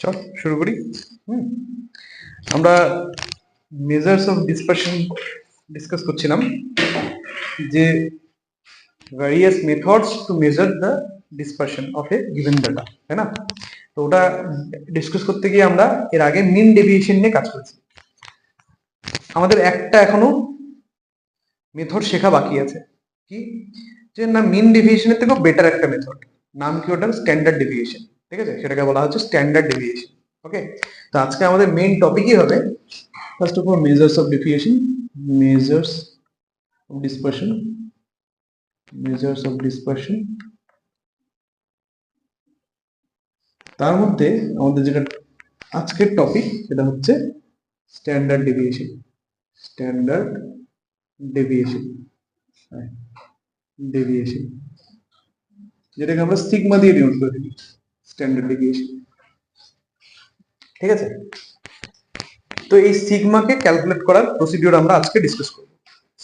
চল শুরু করি। আমরা মেজার্স অফ ডিসপারশন ডিসকাস করছিলাম, যে various methods to measure the dispersion of a given data, তাই না? তো ওটা ডিসকাস করতে গিয়ে আমরা এর আগে মিন ডেভিয়েশন নিয়ে কাজ করেছি। আমাদের একটা এখনো মেথড শেখা বাকি আছে, কি যে না মিন ডেভিয়েশনের থেকেও বেটার একটা মেথড, নাম কি ওটার? Standard deviation. ঠিক আছে, সেটাকে বলা হচ্ছে স্ট্যান্ডার্ড ডেভিয়েশন। ওকে, তো আজকে আমাদের মেইন টপিকই হবে first of all measures of deviation, measures of dispersion, measures of dispersion. তার মধ্যে আমাদের যেটা আজকের টপিক সেটা হচ্ছে standard deviation. Standard deviation, deviation যেটাকে আমরা সিগমা দিয়ে ডিনোট করে থাকি, স্ট্যান্ডার্ড ডেভিয়েশন। ঠিক আছে, তো এই সিগমাকে ক্যালকুলেট করার প্রসিডিওর আমরা আজকে ডিসকাস করব।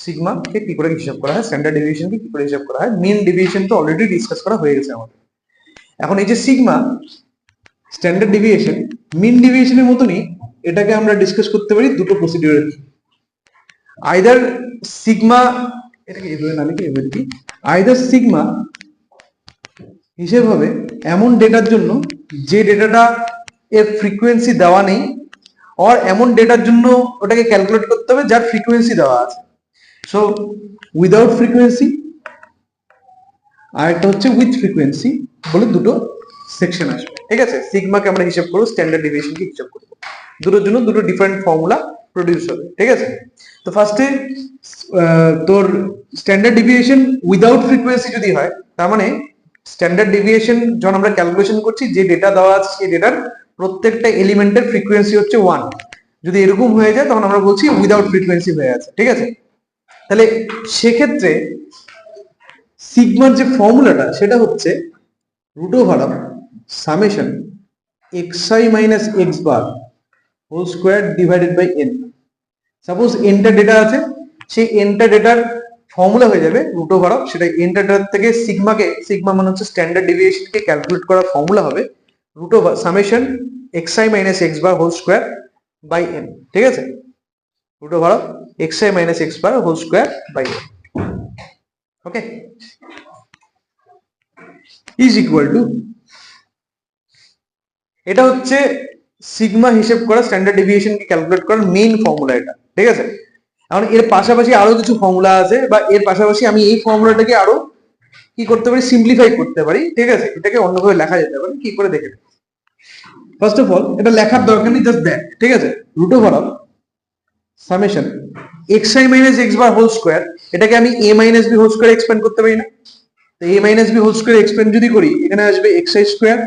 সিগমাকে কি করে হিসাব করা হয়, স্ট্যান্ডার্ড ডেভিয়েশনকে কি করে হিসাব করা হয়, মিন ডেভিয়েশন তো অলরেডি ডিসকাস করা হয়ে গেছে আমাদের। এখন এই যে সিগমা, স্ট্যান্ডার্ড ডেভিয়েশন, মিন ডেভিয়েশনের মতনই এটাকে আমরা ডিসকাস করতে পারি দুটো প্রসিডিওরের। আইদার সিগমা, এটাকে এভাবে না লিখে এভাবে লিখি, আইদার সিগমা হিসেব হবে এমন ডেটার জন্য যে ডেটাটা এর ফ্রিকোয়েন্সি দেওয়া নেই, আর এমন ডেটার জন্য ওটাকে ক্যালকুলেট করতে হবে যার ফ্রিকোয়েন্সি দেওয়া আছে। সো উইদাউট ফ্রিকোয়েন্সি আর একটা হচ্ছে উইথ ফ্রিকোয়েন্সি বলে দুটো সেকশন আসবে। ঠিক আছে, সিগমাকে আমরা হিসাব করবো, স্ট্যান্ডার্ড ডেভিয়েশনকে হিসাব করবো, দুটোর জন্য দুটো ডিফারেন্ট ফর্মুলা প্রডিউস হবে। ঠিক আছে, তো ফার্স্টে তোর স্ট্যান্ডার্ড ডেভিয়েশন উইদাউট ফ্রিকোয়েন্সি যদি হয়, তার মানে স্ট্যান্ডার্ড ডেভিয়েশন যখন আমরা ক্যালকুলেশন করছি, যে ডেটা দেওয়া আছে সেই ডেটার প্রত্যেকটা এলিমেন্টের ফ্রিকোয়েন্সি হচ্ছে 1। যদি এরকম হয়ে যায় তখন আমরা বলছি উইদাউট ফ্রিকোয়েন্সি হয়ে আছে। ঠিক আছে, তাহলে সেক্ষেত্রে সিগমার যে ফর্মুলাটা সেটা হচ্ছে root over of summation xi minus x bar whole square divided by n। Suppose এনটা ডেটা আছে, সেই এনটা ডেটার ফর্মুলা হয়ে যাবে রুট ওভার অফ, সেটা এনটা ডেটা থেকে সিগমাকে, সিগমা মানে হচ্ছে স্ট্যান্ডার্ড ডেভিয়েশনকে ক্যালকুলেট করার ফর্মুলা হবে root over summation xi minus x bar whole square by n। ঠিক আছে, root over of xi minus x bar whole square by n। Okay, is equal to, এটা হচ্ছে সিগমা হিসেব করা, স্ট্যান্ডার্ড ডেভিয়েশনকে ক্যালকুলেট করার মেইন ফর্মুলা এটা। ঠিক আছে, এখন এর পাশাপাশি আরো কিছু ফর্মুলা আছে, বা এর পাশাপাশি আমি এই ফর্মুলাটাকে আরো কি করতে পারি, সিম্পলিফাই করতে পারি। ঠিক আছে, এটাকে অন্যভাবে লেখা যেতে পারে, কি করে দেখে। ফার্স্ট অফ অল এটা লেখার দরকার নেই, জাস্ট দেখ। ঠিক আছে, root over of summation xi minus x bar whole square, এটাকে আমি a minus b whole square expand করতে পারি না? তো a minus b whole square expand যদি করি, এখানে আসবে xi square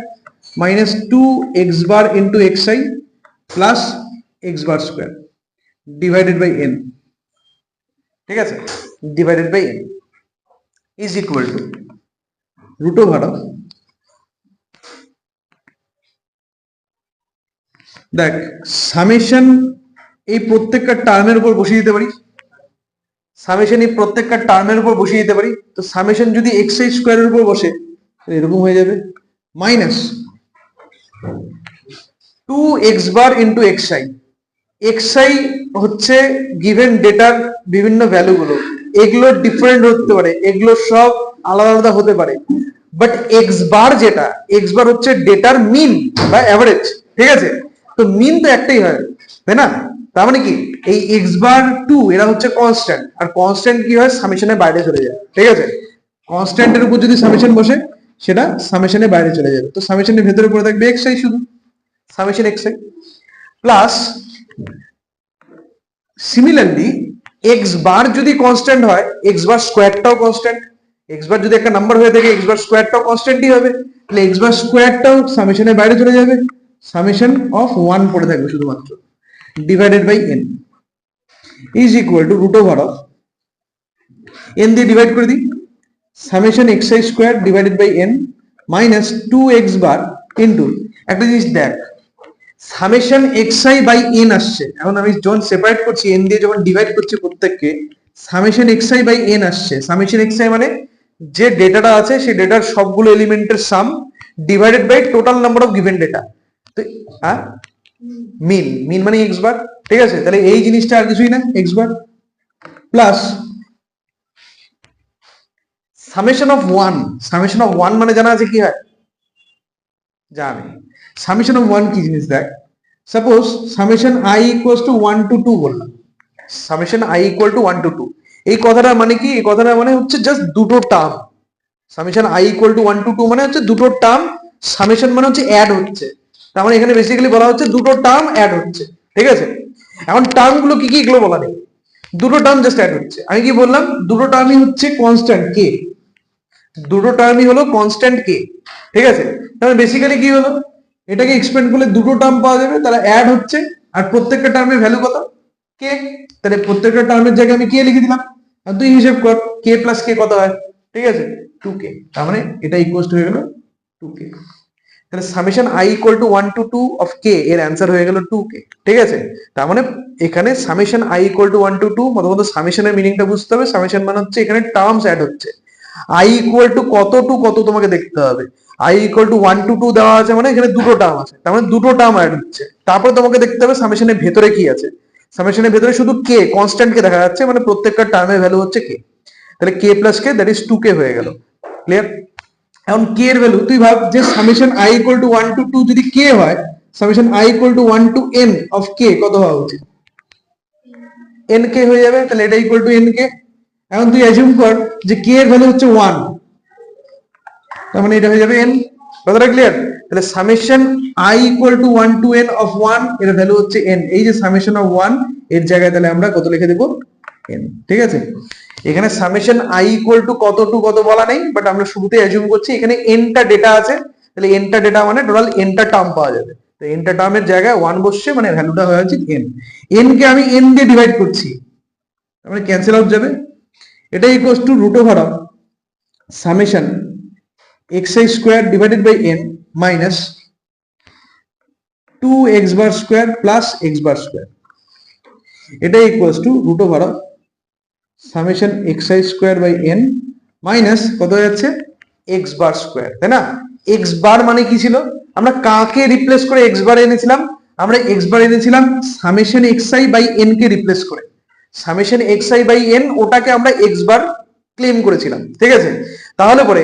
minus 2x bar into xi plus x bar square divided by n। ঠিক আছে, divided by n is equal to root over of, দেখ সামেশন এই প্রত্যেকটা টার্মের উপর বসিয়ে দিতে পারি, সামেশন এই প্রত্যেকটা টার্মের উপর বসিয়ে দিতে পারি। তো সামেশন যদি xi স্কোয়ারের উপর বসে এরকম হয়ে যাবে minus 2x bar into xi। xi হচ্ছে গিভেন ডেটার বিভিন্ন ভ্যালুগুলো, এগুলো ডিফারেন্ট হতে পারে, এগুলো সব আলাদা আলাদা হতে পারে, বাট x বার যেটা, x বার হচ্ছে ডেটার মিন বা অ্যাভারেজ। ঠিক আছে, তো মিন তো একটাই হয়, তাই না? তার মানে কি এই x বার 2 এরা হচ্ছে কনস্ট্যান্ট, আর কনস্ট্যান্ট কি হয়, সামেশনের বাইরে চলে যায়। ঠিক আছে, কনস্ট্যান্টের উপর যদি সামেশন বসে সেটা সামেশনের বাইরে চলে যাবে, তো সামেশনের ভেতরে পড়ে থাকবে xi, শুধু summation xi plus similarly x বার যদি কনস্ট্যান্ট হয়, x বার স্কোয়ারটাও কনস্ট্যান্ট, x বার যদি একটা নাম্বার হয়ে থাকে x বার স্কোয়ারটাও কনস্ট্যান্টই হবে, তাহলে x বার স্কোয়ারটাও সামেশনের বাইরে চলে যাবে, সামেশন অফ 1 পড়ে থাকবে শুধুমাত্র, divided by n is equal to root over of n দিয়ে ডিভাইড করে দিই, summation xi square divided by n minus 2x bar into, একটা জিনিস দেখ, সামেশন xi বাই n আসছে, এখন আমি যখন সেপারেট করছি n দিয়ে, যখন ডিভাইড করছি প্রত্যেককে, সামেশন xi বাই n আসছে। সামেশন xi মানে যে ডেটাটা আছে সেই ডেটার সবগুলো এলিমেন্টের sum divided by total number of given data. তো মিন মানে এক্স বার, ঠিক আছে? তাহলে এই জিনিসটা আর কিছুই না, x bar plus summation of one মানে জানা আছে কি হয়, জানি। সামেশন অফ ওয়ান কি জিনিস দেখ, suppose summation I equals to 1 to 2 বললাম, summation I equal to 1 to 2, এই কথাটা মানে কি, এই কথাটা মানে হচ্ছে জাস্ট দুটো term. Summation I equal to 1 to 2 মানে হচ্ছে দুটো টার্ম, সামেশন মানে হচ্ছে অ্যাড হচ্ছে, তার মানে এখানে বেসিক্যালি বলা হচ্ছে দুটো টার্ম অ্যাড হচ্ছে, ঠিক আছে? এখন টার্ম গুলো কি কি এগুলো বলা নেই, দুটো টার্ম জাস্ট অ্যাড হচ্ছে। আমি কি বললাম, দুটো টার্মই হচ্ছে কনস্ট্যান্ট কে, দুটো টার্মই হলো কনস্ট্যান্ট কে, ঠিক আছে? তাহলে বেসিক্যালি কি হলো, এটাকে এক্সপ্যান্ড করলে দুটো টার্ম পাওয়া যাবে, তারা অ্যাড হচ্ছে, আর প্রত্যেকটা টার্মের ভ্যালু কত, কে। তাহলে প্রত্যেকটা টার্মের জায়গায় আমি কে লিখে দিলাম, আর তুই হিসেব কর কে প্লাস কে কত হয়, ঠিক আছে? 2k, তার মানে এটা ইকুয়াল হয়ে গেল 2k। তাহলে summation I equal to 1 to 2 of K, এর অ্যান্সার হয়ে গেল 2k, ঠিক আছে? তার মানে এখানে summation I equal to 1 to 2, প্রথমত সামেশনের মিনিংটা বুঝতে হবে। সামেশন মানে হচ্ছে এখানে টার্মস অ্যাড হচ্ছে, আই ইকুয়াল টু কত টু কত তোমাকে দেখতে হবে। আই ইকুয়াল টু 1 to 2 দেওয়া আছে মানে এখানে দুটো টার্ম আছে, তার মানে দুটো টার্ম অ্যাড হচ্ছে। তারপর তোমাকে দেখতে হবে সামেশনের ভেতরে কি আছে, সামেশনের ভেতরে শুধু কে, কনস্ট্যান্ট কে দেখা যাচ্ছে, মানে প্রত্যেকটা টার্মের ভ্যালু হচ্ছে কে। তাহলে K plus K, that is 2k হয়ে গেল। ক্লিয়ার? এখন কে এর ভ্যালু তুই ভাব যে summation I equal to 1 to 2 যদি কে হয়, summation I equal to 1 to n of K কত হওয়া উচিত, n কে হয়ে যাবে। তাহলে এটা ইকুয়াল টু n কে। এখন তুই অ্যাজিউম কর যে কে এর ভ্যালু হচ্ছে 1, তার মানে এটা হয়ে যাবে n। কথাটা ক্লিয়ার? তাহলে summation I equal to 1 to n of 1 এর ভ্যালু হচ্ছে n, এই যে সামেশন অফ 1 এর জায়গায় তাহলে আমরা কত লিখে দেব, n, ঠিক আছে? এখানে সামেশন আই ইকুয়াল টু কত টু কত বলা নেই, বাট আমরা শুরুতে অ্যাজিউম করছি এখানে n টা ডেটা আছে, তাহলে n টা ডেটা মানে টোটাল n টা টার্ম পাওয়া যাবে। তো n টা টার্মের জায়গায় 1 বসছে, মানে ভ্যালুটা হয়ে যাচ্ছে n। n কে আমি n দিয়ে ডিভাইড করছি, তার মানে ক্যান্সেল আউট যাবে। এটা equals to root over of summation xi square divided by n minus 2x bar square plus x bar square. এটা equals to root over of summation xi square by n minus কত হয়ে যাচ্ছে, x bar square, তাই না? x বার মানে কি ছিল, আমরা কাকে রিপ্লেস করে x বার এনেছিলাম, আমরা x বার এনেছিলাম সামেশন xi বাই n কে রিপ্লেস করে। সামেশন xi বাই n ওটাকে আমরা x বার ক্লেম করেছিলাম, ঠিক আছে? তাহলে পরে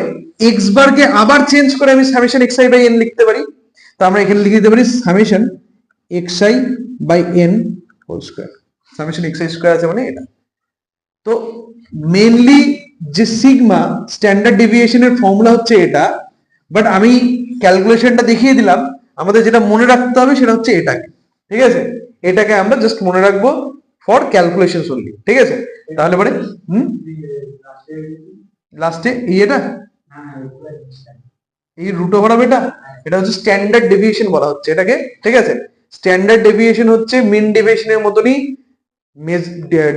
x বার কে আবার চেঞ্জ করে আমি সামেশন xi বাই n লিখতে পারি। তো আমরা এখানে লিখে দিতে পারি summation xi by n whole square. Summation xi square আছে মানে এটা। তো মেইনলি যে সিগমা স্ট্যান্ডার্ড ডেভিয়েশনের ফর্মুলা হচ্ছে এটা, বাট আমি ক্যালকুলেশনটা দেখিয়ে দিলাম। আমাদের যেটা মনে রাখতে হবে সেটা হচ্ছে এটাকে, ঠিক আছে? এটাকে আমরা জাস্ট মনে রাখবো ফর ক্যালকুলেশন অনলি, ঠিক আছে? তাহলে পরে লাস্টে এটা এই রুট ওভার অফ এটা হচ্ছে স্ট্যান্ডার্ড ডেভিয়েশন বলা হচ্ছে এটাকে, ঠিক আছে? স্ট্যান্ডার্ড ডেভিয়েশন হচ্ছে মিন ডেভিয়েশনের মতনই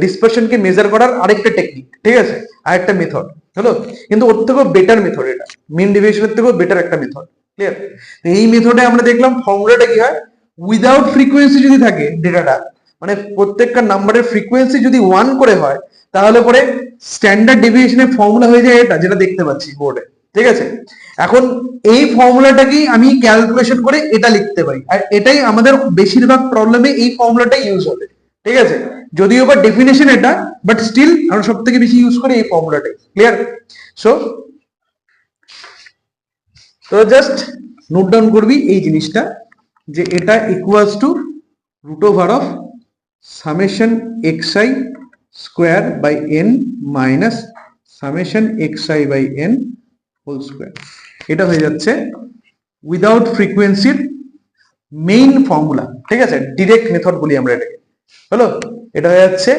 ডিসপারশনকে মেজার করার আরেকটা টেকনিক, ঠিক আছে? আরেকটা মেথড হলো, কিন্তু ওর থেকেও বেটার মেথড এটা, মিন ডেভিয়েশনের থেকেও বেটার একটা মেথড। ক্লিয়ার? এই মেথডে আমরা দেখলাম ফর্মুলাটা কি হয়, উইদাউট ফ্রিকোয়েন্সি যদি থাকে ডেটাটা, মানে প্রত্যেকটা নাম্বারের ফ্রিকোয়েন্সি যদি 1 করে হয়, তাহলে পরে স্ট্যান্ডার্ড ডেভিয়েশনের ফর্মুলা হয়ে যায় এটা, যেটা দেখতে পাচ্ছি বোর্ডে, ঠিক আছে? এখন এই ফর্মুলাটাকেই আমি ক্যালকুলেশন করে এটা লিখতে পারি, আর এটাই আমাদের বেশিরভাগ প্রবলেমে এই ফর্মুলাটা ইউজ হবে, ঠিক আছে? যদিও বা ডেফিনেশন এটা, বাট স্টিল আমরা সব থেকে বেশি ইউজ করি এই ফর্মুলাটাই। ক্লিয়ার? সো তো জাস্ট নোট ডাউন করবি এই জিনিসটা, যে এটা equals to root over of summation xi square by n minus summation xi by n whole square. এটা হয়ে যাচ্ছে উইদাউট ফ্রিকোয়েন্সির মেইন ফর্মুলা, ঠিক আছে? ডিরেক্ট মেথড বলি আমরা এটাকে, হলো? এটা হয়ে যাচ্ছে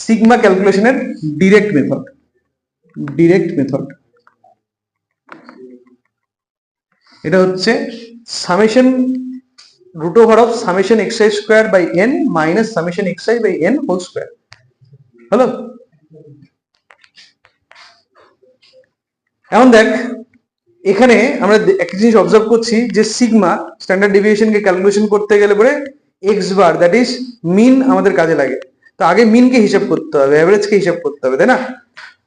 সিগমা ক্যালকুলেশনের ডিরেক্ট মেথড, এটা হচ্ছে summation root over of summation xi square by n minus summation xi by n whole square, হলো? এখন দেখ এখানে আমরা একটা জিনিস অবজার্ভ করছি যে সিগমা স্ট্যান্ডার্ড ডেভিয়েশনকে ক্যালকুলেশন করতে গেলে পরে x bar that is mean আমাদের কাজে লাগে। তো আগে মিনকে হিসাব করতে হবে, অ্যাভারেজকে হিসাব করতে হবে, তাই না?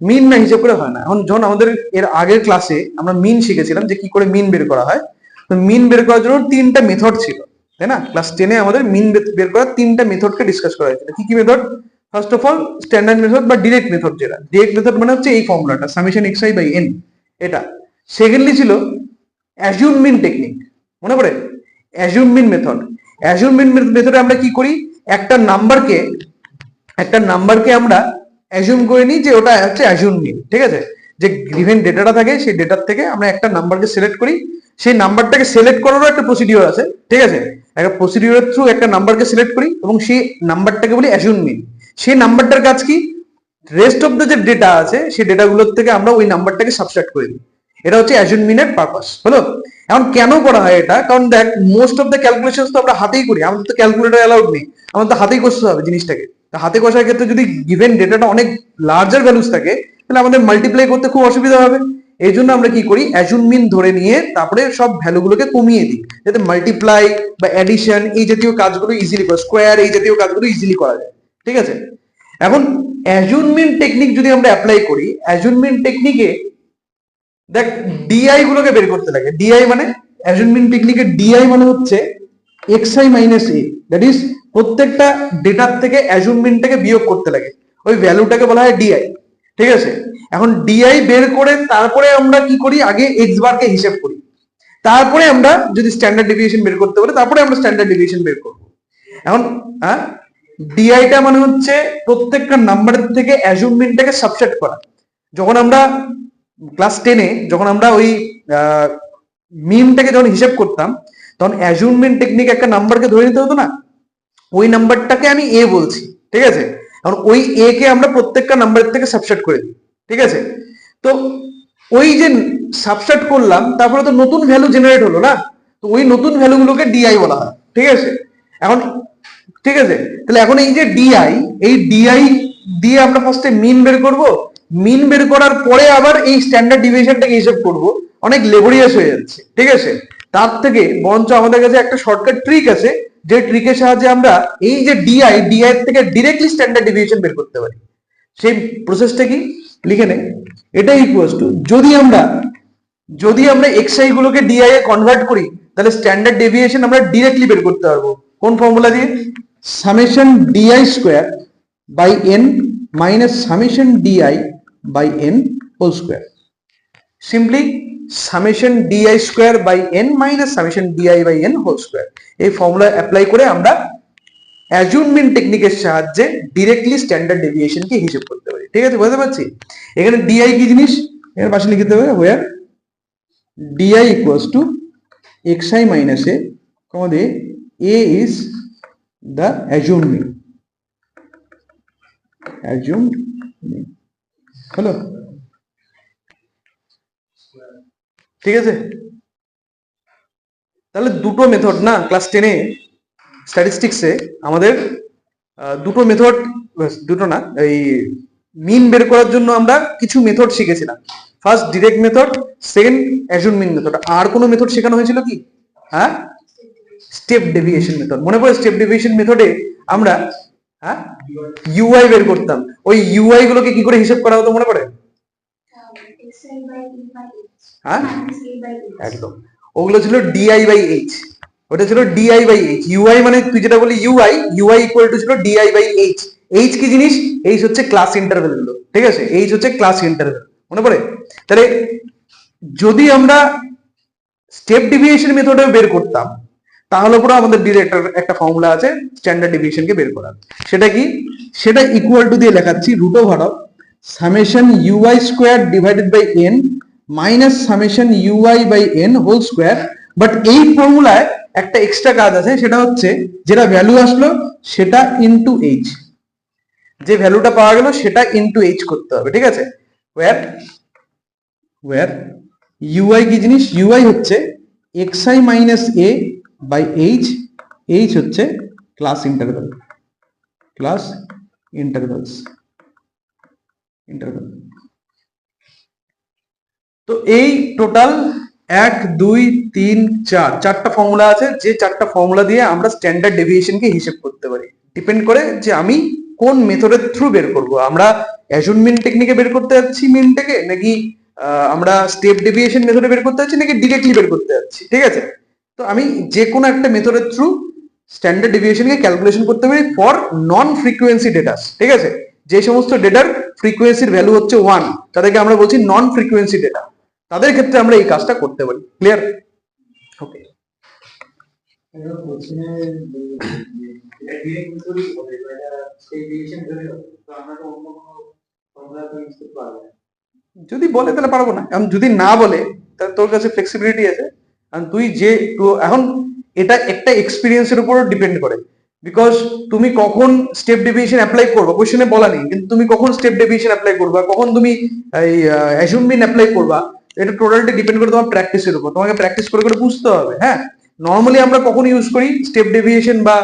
মিন না হিসাব করে হয় না। এখন যখন আমাদের এর আগের ক্লাসে আমরা মিন শিখেছিলাম যে কি করে মিন বের করা হয়, তো মিন বের করার জন্য তিনটা মেথড ছিল, তাই না? ক্লাস 10-এ আমাদের মিন বের করার তিনটা মেথডকে ডিসকাস করা হয়েছিল। কি কি method? First of all standard method বা ডিরেক্ট মেথড, যেটা ডিরেক্ট মেথড মানে হচ্ছে এই ফর্মুলাটা সামেশন xi বাই n, এটা। সেকেন্ডলি ছিল অ্যাজিউম মিন টেকনিক, মনে পড়ে? Assume mean method. অ্যাজিউম মিন মেথডে আমরা কি করি, একটা নাম্বারকে আমরা অ্যাজিউম করে নিই যে ওটা হচ্ছে অ্যাজিউম মিন, ঠিক আছে? যে গিভেন ডেটাটা থাকে সেই ডেটার থেকে আমরা একটা নাম্বারকে সিলেক্ট করি, সেই নাম্বারটাকে সিলেক্ট করারও একটা প্রসিডিওর আছে, ঠিক আছে? একটা প্রসিডিওরের থ্রু একটা নাম্বারকে সিলেক্ট করি এবং সেই নাম্বারটাকে বলি অ্যাজিউম মিন। সেই নাম্বারটার কাজ কি, রেস্ট অফ দ্য যে ডেটা আছে সেই ডেটাগুলোর থেকে আমরা ওই নাম্বারটাকে সাবস্ট্রাক্ট করে দিই। এটা হচ্ছে অ্যাজিউম মিনের পারপাস, হলো? এখন কেন করা হয় এটা? কারণ দেখ, মোস্ট অফ দ্য ক্যালকুলেশন তো আমরা হাতেই করি, আমাদের তো ক্যালকুলেটর অ্যালাউড নেই, আমাদের তো হাতেই কষতে হবে জিনিসটাকে। হাতে কষার ক্ষেত্রে যদি গিভেন ডেটাটা অনেক লার্জার ভ্যালুস থাকে তাহলে আমাদের মাল্টিপ্লাই করতে খুব অসুবিধা হবে। এই জন্য আমরা কি করি, অ্যাজিউম মিন ধরে নিয়ে তারপরে সব ভ্যালুগুলোকে কমিয়ে দিই, যাতে মাল্টিপ্লাই বা অ্যাডিশন এই জাতীয় কাজগুলো ইজিলি করা, স্কোয়ার এই জাতীয় কাজগুলো ইজিলি করা যায়, ঠিক আছে? এখন অ্যাজিউম মিন টেকনিক যদি আমরা অ্যাপ্লাই করি, অ্যাজিউম মিন টেকনিকে দেখ ডিআই গুলোকে বের করতে লাগে। ডিআই মানে অ্যাজিউম মিন টেকনিকে ডিআই মানে হচ্ছে xi minus a, that is প্রত্যেকটা ডেটার থেকে অ্যাজিউম মিনটাকে বিয়োগ করতে লাগে, ওই ভ্যালুটাকে বলা হয় ডিআই, ঠিক আছে? এখন ডিআই বের করে তারপরে আমরা কি করি, আগে এক্স বারকে হিসেব করি, তারপরে আমরা যদি স্ট্যান্ডার্ড ডেভিয়েশন বের করতে পারি তারপরে আমরা স্ট্যান্ডার্ড ডেভিয়েশন বের করব। এখন হ্যাঁ, ডিআইটা মানে হচ্ছে প্রত্যেকটা নাম্বারের থেকে অ্যাজিউম মিনটাকে সাবসেট করা। যখন আমরা ক্লাস 10-এ যখন আমরা ওই মিনটাকে যখন হিসেব করতাম তখন অ্যাজিউম মিন টেকনিক একটা নাম্বারকে ধরে নিতে হতো না, ওই নাম্বারটাকে আমি এ বলছি, ঠিক আছে? এখন ওই এ কে আমরা প্রত্যেকটা নাম্বারের থেকে সাবসেট করে দিই, ঠিক আছে? তো ওই যে সাবসেট করলাম তারপরে তো নতুন ভ্যালু জেনারেট হলো না, তো ওই নতুন ভ্যালুগুলোকে ডিআই বলা হয়, ঠিক আছে? এখন ঠিক আছে, তাহলে এখন এই যে ডিআই, এই ডিআই দিয়ে আমরা ফার্স্টে মিন বের করব, মিন বের করার পরে আবার এই স্ট্যান্ডার্ড ডিভিয়েশনটাকে হিসাব করব, অনেক লেবরিয়াস হয়ে যাচ্ছে, ঠিক আছে? তার থেকে বরঞ্চ আমাদের কাছে একটা শর্টকাট ট্রিক আছে, যে ট্রিকের সাহায্যে আমরা এই যে ডিআই এর থেকে ডিরেক্টলি স্ট্যান্ডার্ড ডিভিয়েশন বের করতে পারি। সেই প্রসেসটা কি, লিখে নে। এটা ইকুয়ালস টু, যদি আমরা xi গুলোকে ডিআই এ কনভার্ট করি তাহলে স্ট্যান্ডার্ড ডেভিয়েশন আমরা ডিরেক্টলি বের করতে পারবো। কোন ফর্মুলা দিয়ে? Summation di square by n minus summation di by n whole square. Simply summation di square by n minus summation di by n whole square, এই formula apply করে আমরা assume মিন টেকনিকের সাহায্যে ডিরেক্টলি স্ট্যান্ডার্ড ডেভিয়েশনকে হিসাব করতে পারি, ঠিক আছে? বুঝতে পারছি? এখানে ডিআই কি জিনিস এর পাশে লিখতে হবে, where di equals to xi minus a, comma a is the assumed mean, হলো? ঠিক আছে, তাহলে দুটো মেথড না, ক্লাস 10-এ স্ট্যাটিস্টিক্সে আমাদের দুটো মেথড, দুটো না, এই মিন বের করার জন্য আমরা কিছু মেথড শিখেছিলাম। First direct method, second assume mean method. আর কোনো মেথড শেখানো হয়েছিল কি? হ্যাঁ, স্টেপ ডেভিয়েশন মেথড। মনে পড়ে? স্টেপ ডেভিয়েশন মেথডে আমরা হ্যাঁ ইউআই বের করতাম, ওই ইউআই গুলোকে কি করে হিসাব করা হতো মনে পড়ে? হ্যাঁ একদম, ওগুলো ছিল ডিআই বাই এইচ, ওটা ছিল ডিআই বাই এইচ। ইউআই মানে তুই যেটা বলি ইউআই ইকুয়াল টু ছিল ডিআই বাই এইচ। এইচ কি জিনিস? এইচ হচ্ছে ক্লাস ইন্টারভেল গুলো, ঠিক আছে? এইচ হচ্ছে ক্লাস ইন্টারভেল, মনে পড়ে? তাহলে যদি আমরা স্টেপ ডেভিয়েশন মেথডে বের করতাম তাহলে পুরো আমাদের ডিরেক্ট একটা ফর্মুলা আছে স্ট্যান্ডার্ড ডেভিয়েশনকে বের করার। সেটা কি? সেটা ইকুয়াল টু দিয়ে লেখাচ্ছি root over of summation u i square divided by n minus summation u i by n whole square. But এই ফর্মুলায় একটা এক্সট্রা কাজ আছে, সেটা হচ্ছে যেটা ভ্যালু আসলো সেটা ইনটু এইচ, যে ভ্যালুটা পাওয়া গেল সেটা ইনটু এইচ করতে হবে, ঠিক আছে? ওয়্যার ইউআই কি জিনিস? ইউআই হচ্ছে xi minus a by h, h হচ্ছে ক্লাস ইন্টারভেলস। তো এই টোটাল 1 2 3 4 চারটা ফর্মুলা আছে, যে চারটা ফর্মুলা দিয়ে আমরা স্ট্যান্ডার্ড ডেভিয়েশনকে হিসেব করতে পারি। ডিপেন্ড করে যে আমি কোন মেথডের থ্রু বের করব, আমরা অ্যাজিউম মিন টেকনিকে বের করতে যাচ্ছি মিনটাকে, নাকি আমরা স্টেপ ডেভিয়েশন মেথডে বের করতে যাচ্ছি নাকি ডিরেক্টলি বের করতে যাচ্ছি, ঠিক আছে? তো আমি যে কোনো একটা মেথডের থ্রু স্ট্যান্ডার্ড ডেভিয়েশনকে ক্যালকুলেশন করতে পারি ফর নন ফ্রিকোয়েন্সি ডেটা, ঠিক আছে? যে সমস্ত ডেটার ফ্রিকোয়েন্সির ভ্যালু হচ্ছে 1 তাদেরকে আমরা বলছি নন ফ্রিকোয়েন্সি ডেটা, তাদের ক্ষেত্রে আমরা এই কাজটা করতে পারি। ক্লিয়ার? ওকে। যদি বলে তাহলে পারবো না, যদি না বলে তাহলে তোর কাছে ফ্লেক্সিবিলিটি আছে। আর তুই যে এখন এটা একটা এক্সপিরিয়েন্সের উপর ডিপেন্ড করে, বিকজ তুমি কখন স্টেপ ডেভিয়েশন অ্যাপ্লাই করবা কোশ্চেনে বলা নেই, কিন্তু তুমি কখন স্টেপ ডেভিয়েশন অ্যাপ্লাই করবা, কখন তুমি এই অ্যাসিউম্বিন অ্যাপ্লাই করবা, এটা টোটালটা ডিপেন্ড করে তোমার প্র্যাকটিসের উপর। তোমাকে প্র্যাকটিস করে করে বুঝতে হবে। হ্যাঁ, নর্মালি আমরা কখন ইউজ করি স্টেপ ডেভিয়েশন বা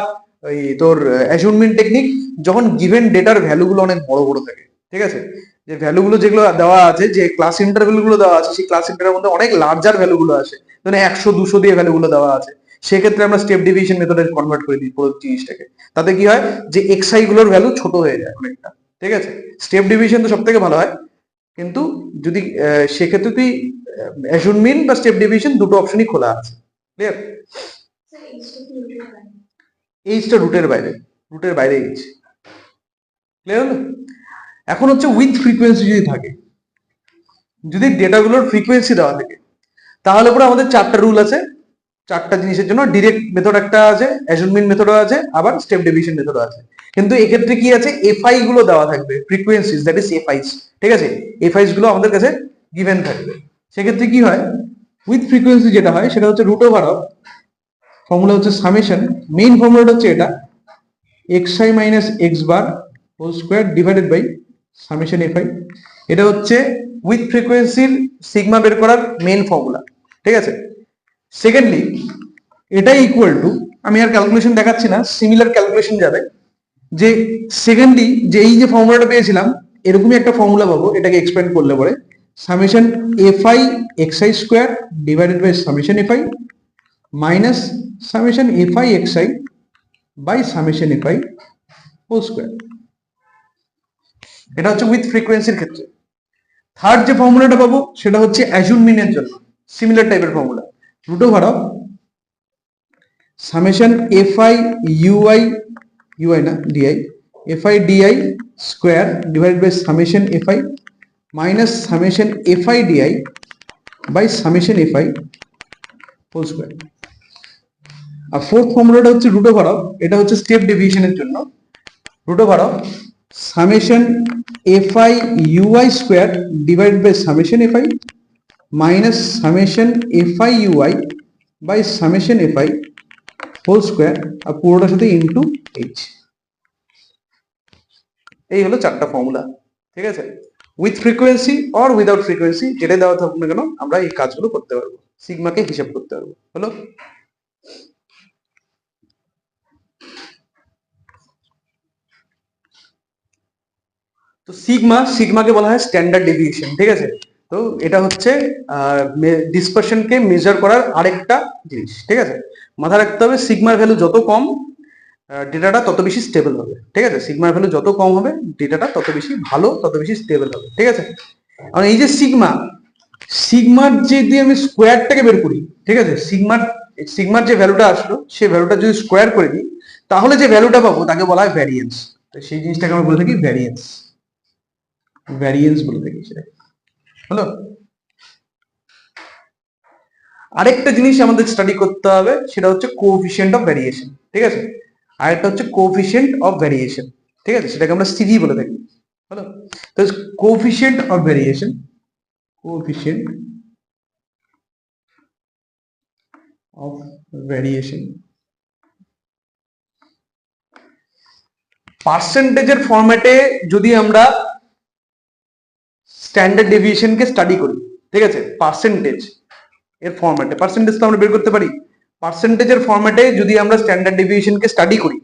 ওই তোর অ্যাসিউম্বিন টেকনিক, যখন গিভেন ডেটার ভ্যালুগুলো অনেক বড় বড় থাকে, ঠিক আছে? যে ভ্যালুগুলো যেগুলো দেওয়া আছে, যে ক্লাস ইন্টারভ্যাল গুলো দেওয়া আছে, সেই ক্লাস ইন্টারভ্যালের মধ্যে অনেক লার্জার ভ্যালুগুলো আসে, মানে 100-200 দিয়ে ভ্যালুগুলো দেওয়া আছে, সেক্ষেত্রে আমরা স্টেপ ডেভিয়েশন মেথডে কনভার্ট করে দিই পুরো জিনিসটাকে। তাতে কি হয় যে এক্সআই গুলোর ভ্যালু ছোট হয়ে যায় অনেকটা, ঠিক আছে? স্টেপ ডেভিয়েশন তো সব থেকে ভালো হয়, কিন্তু যদি সেক্ষেত্রে তুই অ্যাসিউম্বিন বা স্টেপ ডেভিয়েশন দুটো অপশনই খোলা আছে। ক্লিয়ার? এইচটা রুটের বাইরে, রুটের বাইরে এইচ। ক্লিয়ার হলো? এখন হচ্ছে উইথ ফ্রিকোয়েন্সি যদি থাকে, যদি ডেটাগুলোর ফ্রিকোয়েন্সি দেওয়া থাকে, তাহলে পরে আমাদের চারটা রুল আছে, চারটা জিনিসের জন্য। ডিরেক্ট মেথড একটা আছে, অ্যাসিউম্বিন মেথডও আছে, আবার স্টেপ ডেভিয়েশন মেথডও আছে। কিন্তু এক্ষেত্রে কি আছে, এফআই গুলো দেওয়া থাকবে, ফ্রিকোয়েন্সিজ, দ্যাট ইজ এফআইস, ঠিক আছে? এফআইস গুলো আমাদের কাছে গিভেন থাকবে। সেক্ষেত্রে কি হয়, উইথ ফ্রিকোয়েন্সি যেটা হয় সেটা হচ্ছে রুট ওভার অফ, ফর্মুলা হচ্ছে সামেশন, মেইন ফর্মুলাটা হচ্ছে এটা, xi minus x bar whole square divided by summation fi. এটা হচ্ছে উইথ ফ্রিকোয়েন্সির সিগমা বের করার মেইন ফর্মুলা, ঠিক আছে? সেকেন্ডলি এটাই ইকুয়াল টু, আমি আর ক্যালকুলেশন দেখাচ্ছি না, সিমিলার ক্যালকুলেশন যাবে, যে সেকেন্ডলি যে এই যে ফর্মুলাটা পেয়েছিলাম এরকমই একটা ফর্মুলা পাবো, এটাকে এক্সপ্যান্ড করলে পরে summation fi xi square divided by summation FI minus summation fi xi by summation FI whole square. এটা হচ্ছে উইথ ফ্রিকোয়েন্সির ক্ষেত্রে। থার্ড যে ফর্মুলাটা পাবো সেটা হচ্ছে অ্যাসিউম্বিনের জন্য, সিমিলার টাইপের formula, root over of summation f i u i, u i না d i, f i d i square divided by summation FI minus summation f i d i by summation FI whole square. আর ফোর্থ ফর্মুলাটা হচ্ছে রুট ওভার অফ, এটা হচ্ছে স্টেপ ডেভিয়েশনের জন্য, root over of summation f i u i square divided by summation FI minus summation f i u i by summation FI whole square, আর পুরোটার সাথে ইনটু এইচ। এই হলো চারটা ফর্মুলা, ঠিক আছে? With frequency or without frequency যেটা দেওয়া থাকুক না কেন আমরা এই কাজগুলো করতে পারবো, সিগমাকে হিসাব করতে পারবো। হলো? তো সিগমাকে বলা হয় স্ট্যান্ডার্ড ডেভিয়েশন, ঠিক আছে? তো এটা হচ্ছে ডিসপারশনকে মেজার করার আরেকটা জিনিস, ঠিক আছে? মাথায় রাখতে হবে সিগমার ভ্যালু যত কম ডেটাটা তত বেশি স্টেবল হবে, ঠিক আছে? সিগমার ভ্যালু যত কম হবে ডেটাটা তত বেশি ভালো, তত বেশি স্টেবল হবে, ঠিক আছে? আর এই যে সিগমার যদি আমি স্কোয়ারটাকে বের করি, ঠিক আছে, সিগমার যে ভ্যালুটা আসলো সেই ভ্যালুটা যদি স্কোয়ার করে দিই তাহলে যে ভ্যালুটা পাবো তাকে বলা হয় ভ্যারিয়েন্স। তো সেই জিনিসটাকে আমরা বলে থাকি ভ্যারিয়েন্স, ভ্যারিয়েন্স বলে থাকি সেটা। হলো? আরেকটা জিনিস আমাদের স্টাডি করতে হবে সেটা হচ্ছে কোএফিসিয়েন্ট অফ ভ্যারিয়েশন, ঠিক আছে? আরেকটা হচ্ছে কোএফিসিয়েন্ট অফ ভ্যারিয়েশন, ঠিক আছে? সেটাকে আমরা সিভি বলে থাকি। হলো? তো coefficient of variation, coefficient of variation পার্সেন্টেজের ফরম্যাটে যদি আমরা স্ট্যান্ডার্ড ডেভিয়েশনকে স্টাডি করি, ঠিক আছে, পার্সেন্টেজ এর ফরম্যাটে, পার্সেন্টেজ তো আমরা বের করতে পারি, পার্সেন্টেজের ফরম্যাটে যদি আমরা স্ট্যান্ডার্ড ডেভিয়েশনকে স্টাডি করি,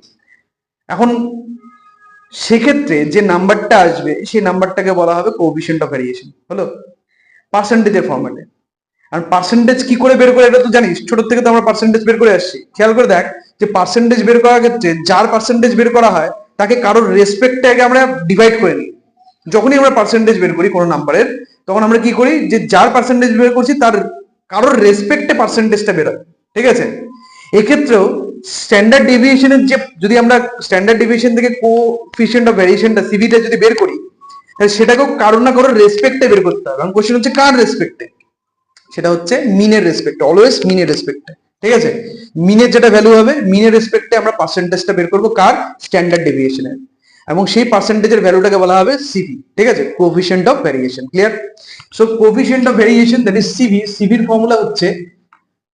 এখন সেক্ষেত্রে যে নাম্বারটা আসবে সেই নাম্বারটাকে বলা হবে কোএফিসিয়েন্ট অফ ভ্যারিয়েশন। হলো? পার্সেন্টেজের ফরম্যাটে। আর পার্সেন্টেজ কি করে বের করে এটা তো জানিস, ছোট থেকে তো আমরা পার্সেন্টেজ বের করে আসছি। খেয়াল করে দেখ যে পার্সেন্টেজ বের করার ক্ষেত্রে যার পার্সেন্টেজ বের করা হয় তাকে কারোর রেসপেক্টে আগে আমরা ডিভাইড করে নিই, যখনই আমরা পার্সেন্টেজ বের করি কোনো নাম্বারের, তখন আমরা কি করি, যে যার পার্সেন্টেজ বের করছি তার কারোর রেসপেক্টে পার্সেন্টেজটা বেরোয়, ঠিক আছে। এক্ষেত্রেও স্ট্যান্ডার্ড ডেভিয়েশনের যে, যদি আমরা স্ট্যান্ডার্ড ডেভিয়েশন থেকে কোএফিসিয়েন্ট অফ ভেরিয়েশনটা সিভিটা যদি বের করি, তাহলে সেটাকেও কারোর না কারোর রেসপেক্টে বের করতে হবে। কারণ কোশ্চেন হচ্ছে কার রেসপেক্টে, সেটা হচ্ছে মিনের রেসপেক্টে, অলওয়েজ মিনের রেসপেক্টে, ঠিক আছে। মিনের যেটা ভ্যালু হবে, মিনের রেসপেক্টে আমরা পার্সেন্টেজটা বের করবো কার, স্ট্যান্ডার্ড ডেভিয়েশনের, এবং সেই পার্সেন্টেজের ভ্যালুটাকে বলা হবে সিভি, ঠিক আছে, coefficient of variation. Clear? So coefficient of variation that is CV, সিভির ফর্মুলা হচ্ছে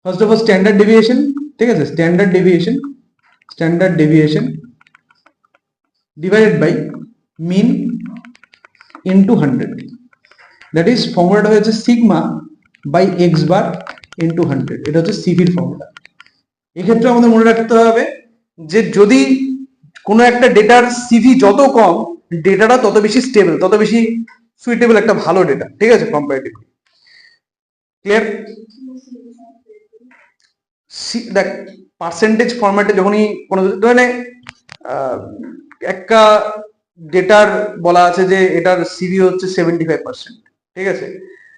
first of all standard deviation, ঠিক আছে, standard deviation divided by mean into 100, that is ফর্মুলাটা হচ্ছে sigma by x bar into 100, এটা হচ্ছে সিভির ফর্মুলা। এক্ষেত্রে আমাদের মনে রাখতে হবে যে যদি কোনো একটা ডেটার সিভি যত কম, ডেটাটা তত বেশি স্টেবল, তত বেশি সুইটেবল একটা ভালো ডেটা, ঠিক আছে, কম্পারেটিভলি। ক্লিয়ার? দেখ, পার্সেন্টেজ ফরম্যাটে যখনই কোনো ধরনে একটা ডেটার বলা আছে যে এটার সিভি হচ্ছে 75%, ঠিক আছে,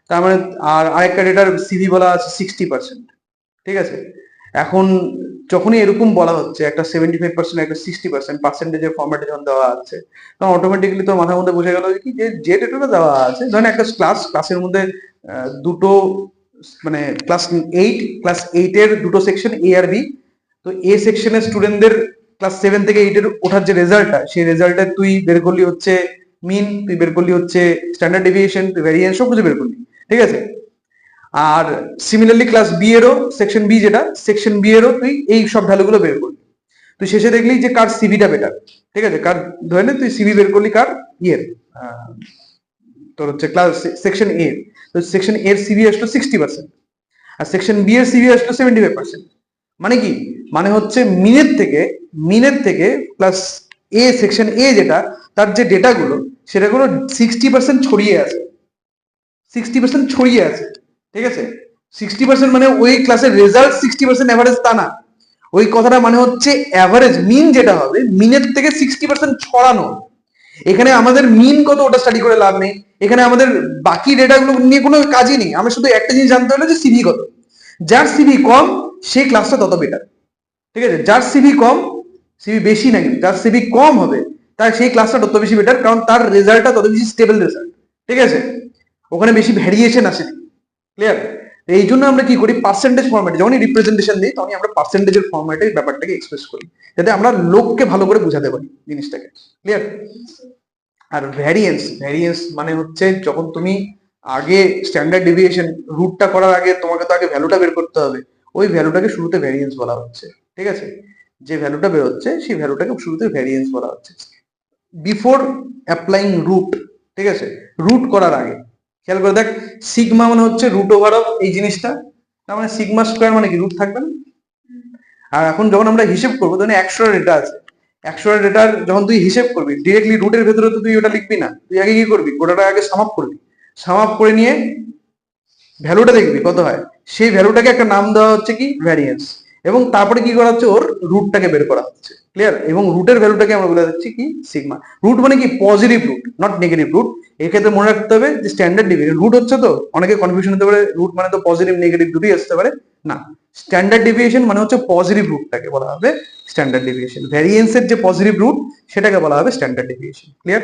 তার মানে আর আরেকটা ডেটার সিভি বলা আছে 60%, ঠিক আছে। এখন যখনই এরকম বলা হচ্ছে একটা 75% একটা 60% পার্সেন্টেজের ফরম্যাটে যখন দেওয়া আছে, তখন অটোমেটিক্যালি তোর মাথার মধ্যে বোঝা গেল কি, যে যে ডেটাটা দেওয়া আছে, ধরেন একটা ক্লাসের মধ্যে দুটো, মানে ক্লাস 8 এর দুটো সেকশন এ আর বি। তো এ সেকশনের স্টুডেন্টদের ক্লাস 7 থেকে 8 এর ওঠার যে রেজাল্টটা, সেই রেজাল্টে তুই বের করলি হচ্ছে মিন, তুই বের করলি হচ্ছে স্ট্যান্ডার্ড ডেভিয়েশন, তুই ভ্যারিয়েন্স, সব কিছু বের করলি, ঠিক আছে। আর সিমিলারলি ক্লাস বি এরও, সেকশন বি যেটা, সেকশন বি এরও তুই এই সব ভ্যালুগুলো বের করলি। তুই শেষে দেখলি যে কার সিভিটা বেটার, ঠিক আছে, কার, ধরে নে তুই সিভি বের করলি কার, ইয়ের, তোর হচ্ছে ক্লাস সেকশন এ, তো সেকশন এর সিভি আসলো 60%, আর সেকশন বি এর সিভি আসলো 75%। মানে কি, মানে হচ্ছে মিনের থেকে প্লাস এ, সেকশন এ যেটা, তার যে ডেটাগুলো, সেটাগুলো 60% ছড়িয়ে আছে, 60% ছড়িয়ে আছে, ঠিক আছে। 60% মানে ওই ক্লাসের রেজাল্ট 60% অ্যাভারেজ তা না, ওই কথাটা মানে হচ্ছে অ্যাভারেজ মিন যেটা হবে, মিনের থেকে 60% ছড়ানো। এখানে আমাদের মিন কত ওটা স্টাডি করে লাভ নেই, এখানে আমাদের বাকি ডেটাগুলো নিয়ে কোনো কাজই নেই, আমরা শুধু একটা জিনিস জানতে হলো যে সিভি কত। যার সিভি কম সেই ক্লাসটা তত বেটার, ঠিক আছে। যার সিভি কম, সিভি বেশি না, কিন্তু যার সিভি কম হবে তার সেই ক্লাসটা তত বেশি বেটার, কারণ তার রেজাল্টটা তত বেশি স্টেবল রেজাল্ট, ঠিক আছে, ওখানে বেশি ভ্যারিয়েশন আসে। ক্লিয়ার? এই জন্য আমরা কি করি, পার্সেন্টেজ ফরম্যাটে যখনই রিপ্রেজেন্টেশন দিই, তখনই আমরা পার্সেন্টেজের ফরম্যাটে ব্যাপারটাকে এক্সপ্রেস করি, যাতে আমরা লোককে ভালো করে বোঝাতে পারি জিনিসটাকে। ক্লিয়ার? আর ভ্যারিয়েন্স মানে হচ্ছে যখন তুমি আগে স্ট্যান্ডার্ড ডেভিয়েশন রুটটা করার আগে তোমাকে তো আগে ভ্যালুটা বের করতে হবে, ওই ভ্যালুটাকে শুরুতে ভ্যারিয়েন্স বলা হচ্ছে, ঠিক আছে। যে ভ্যালুটা বের হচ্ছে সেই ভ্যালুটাকে শুরুতে ভ্যারিয়েন্স বলা হচ্ছে, বিফোর অ্যাপ্লাইং রুট, ঠিক আছে, রুট করার আগে। খেয়াল করে দেখ, সিগমা মানে হচ্ছে রুট ওভার অফ এই জিনিসটা, তার মানে সিগমা স্কোয়ার মানে কি, রুট থাকবে না। আর এখন যখন আমরা হিসেব করবো, ধরেন 100 ডেটা আছে, 100 ডেটার যখন তুই হিসেব করবি, ডিরেক্টলি রুটের ভেতরে তো তুই ওটা লিখবি না, তুই আগে কি করবি, গোটাটা আগে সাম আপ করবি, সাম আপ করে নিয়ে ভ্যালুটা দেখবি কত হয়, সেই ভ্যালুটাকে একটা নাম দেওয়া হচ্ছে কি, ভ্যারিয়েন্স, এবং তারপরে কি করা হচ্ছে, ওর রুটটাকে বের করা হচ্ছে। ক্লিয়ার? এবং রুটের ভ্যালুটাকে আমরা বলে দিচ্ছি কি, সিগমা। রুট মানে কি, positive root, not negative root. এক্ষেত্রে মনে রাখতে হবে যে স্ট্যান্ডার্ড ডেভিয়েশন রুট হচ্ছে, তো অনেকে কনফিউশন হতে পারে, রুট মানে তো পজিটিভ নেগেটিভ দুটোই আসতে পারে, না, স্ট্যান্ডার্ড ডেভিয়েশন মানে হচ্ছে পজিটিভ রুটটাকে বলা হবে স্ট্যান্ডার্ড ডেভিয়েশন, ভ্যারিয়েন্সের যে পজিটিভ রুট সেটাকে বলা হবে স্ট্যান্ডার্ড ডেভিয়েশন। ক্লিয়ার?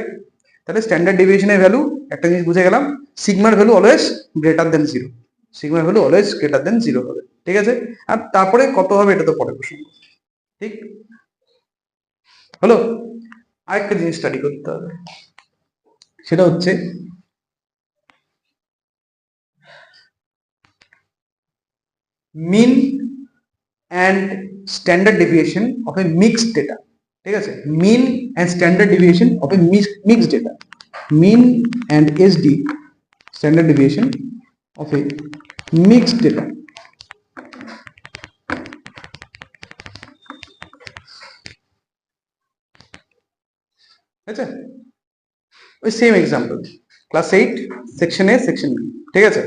তাহলে স্ট্যান্ডার্ড ডেভিয়েশনের ভ্যালু একটা জিনিস বুঝে গেলাম, সিগমার ভ্যালু অলওয়েজ গ্রেটার দেন 0, সিগমার ভ্যালু অলওয়েজ গ্রেটার দেন 0 হবে, ঠিক আছে। আর তারপরে কত হবে এটা তো পরে প্রশ্ন, ঠিক হলো। আরেকটা জিনিস স্টাডি করতে হবে, সেটা হচ্ছে mean and standard deviation of a mixed data, ঠিক আছে, mean and standard deviation of a mixed data, mean and SD standard deviation of a mixed data. আচ্ছা, ওই same example, class 8 section A, section B, ঠিক আছে।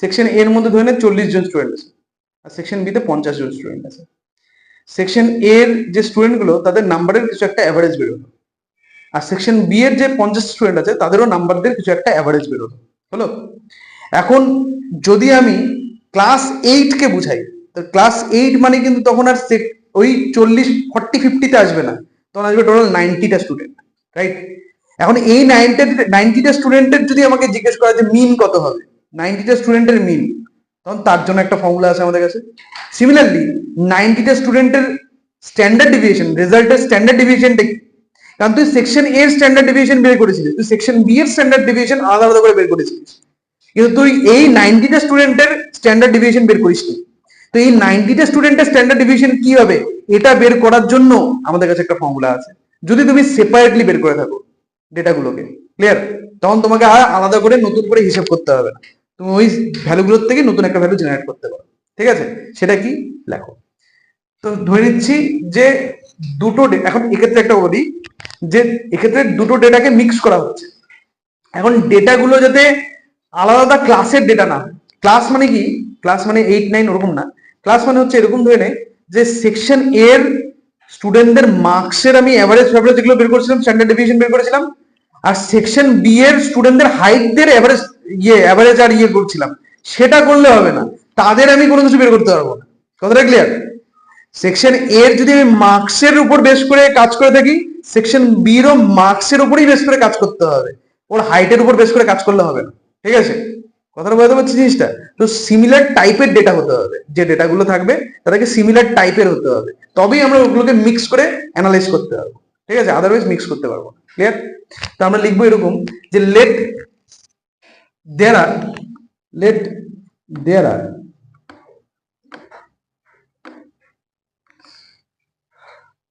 Section এর মধ্যে ধরে 40 জন student আছে, আর সেকশন বি তে 50 জন স্টুডেন্ট আছে। সেকশন এর যে স্টুডেন্ট গুলো, তাদের নাম্বারের কিছু একটা অ্যাভারেজ বেরোলো, আর সেকশন বি এর যে 50 স্টুডেন্ট আছে তাদেরও নাম্বারদের কিছু একটা অ্যাভারেজ বেরোলো, হলো। এখন যদি আমি ক্লাস 8 কে বুঝাই, তো ক্লাস 8 মানে কিন্তু তখন আর ওই 40 40 50 তে আসবে না, তখন আসবে টোটাল 90টা স্টুডেন্ট, রাইট? এখন এই 90টা স্টুডেন্টের যদি আমাকে জিজ্ঞেস করা যে মিন কত হবে, 90টা স্টুডেন্টের মিন, তখন তার জন্য একটা ফর্মুলা আছে আমাদের কাছে। সিমিলারলি 90টা স্টুডেন্টের স্ট্যান্ডার্ড ডিভিয়েশন, রেজাল্টের স্ট্যান্ডার্ড ডিভিয়েশনটা কি? কারণ তুই সেকশন এর স্ট্যান্ডার্ড ডিভিয়েশন বের করেছিলিস, তুই সেকশন বি এর স্ট্যান্ডার্ড ডিভিয়েশন আলাদা আলাদা করে বের করেছিলিস, কিন্তু তুই এই 90টা স্টুডেন্টের স্ট্যান্ডার্ড ডিভিয়েশন বের করিস নি। তো এই 90টা স্টুডেন্টের স্ট্যান্ডার্ড ডিভিয়েশন কি হবে এটা বের করার জন্য আমাদের কাছে একটা ফর্মুলা আছে। যদি তুমি সেপারেটলি বের করে থাকো ডেটাগুলোকে, ক্লিয়ার, তখন তোমাকে আর আলাদা করে নতুন করে হিসাব করতে হবে না, তুমি ওই ভ্যালুগুলোর থেকে নতুন একটা ভ্যালু জেনারেট করতে পারো, ঠিক আছে? সেটা কি লেখো। তো ধরে নিচ্ছি যে দুটো এখন এক্ষেত্রে একটা বলি যে এক্ষেত্রে দুটো ডেটাকে মিক্স করা হচ্ছে। এখন ডেটাগুলো যাতে আলাদা আলাদা ক্লাসের ডেটা না, ক্লাস মানে কি, ক্লাস মানে 8 9 ওরকম না, ক্লাস মানে হচ্ছে এরকম ধরে নেই যে সেকশন এর স্টুডেন্টদের মার্কসের আমি এভারেজ যেগুলো বের করেছিলাম, স্ট্যান্ডার্ড ডেভিয়েশন বের করেছিলাম, আর সেকশন বি এর স্টুডেন্টদের হাইটদের এভারেজ আর করছিলাম, সেটা করলে হবে না, তাদের আমি কোনো কিছু বের করতে পারবো না। কথাটা ক্লিয়ার? সেকশন এর যদি আমি মার্কসের উপর বেস করে কাজ করে থাকি, সেকশন বি এরও মার্কসের উপরই বেস করে কাজ করতে হবে, ওর হাইটের উপর বেস করে কাজ করলে হবে না, ঠিক আছে? কথাটা বুঝতে পারছি জিনিসটা? তো সিমিলার টাইপের ডেটা হতে হবে, যে ডেটাগুলো থাকবে তাদেরকে সিমিলার টাইপের হতে হবে, তবেই আমরা ওগুলোকে মিক্স করে অ্যানালাইজ করতে পারবো, ঠিক আছে? আদারওয়াইজ মিক্স করতে পারবো না, ক্লিয়ার? তো আমরা লিখবো এরকম যে let there are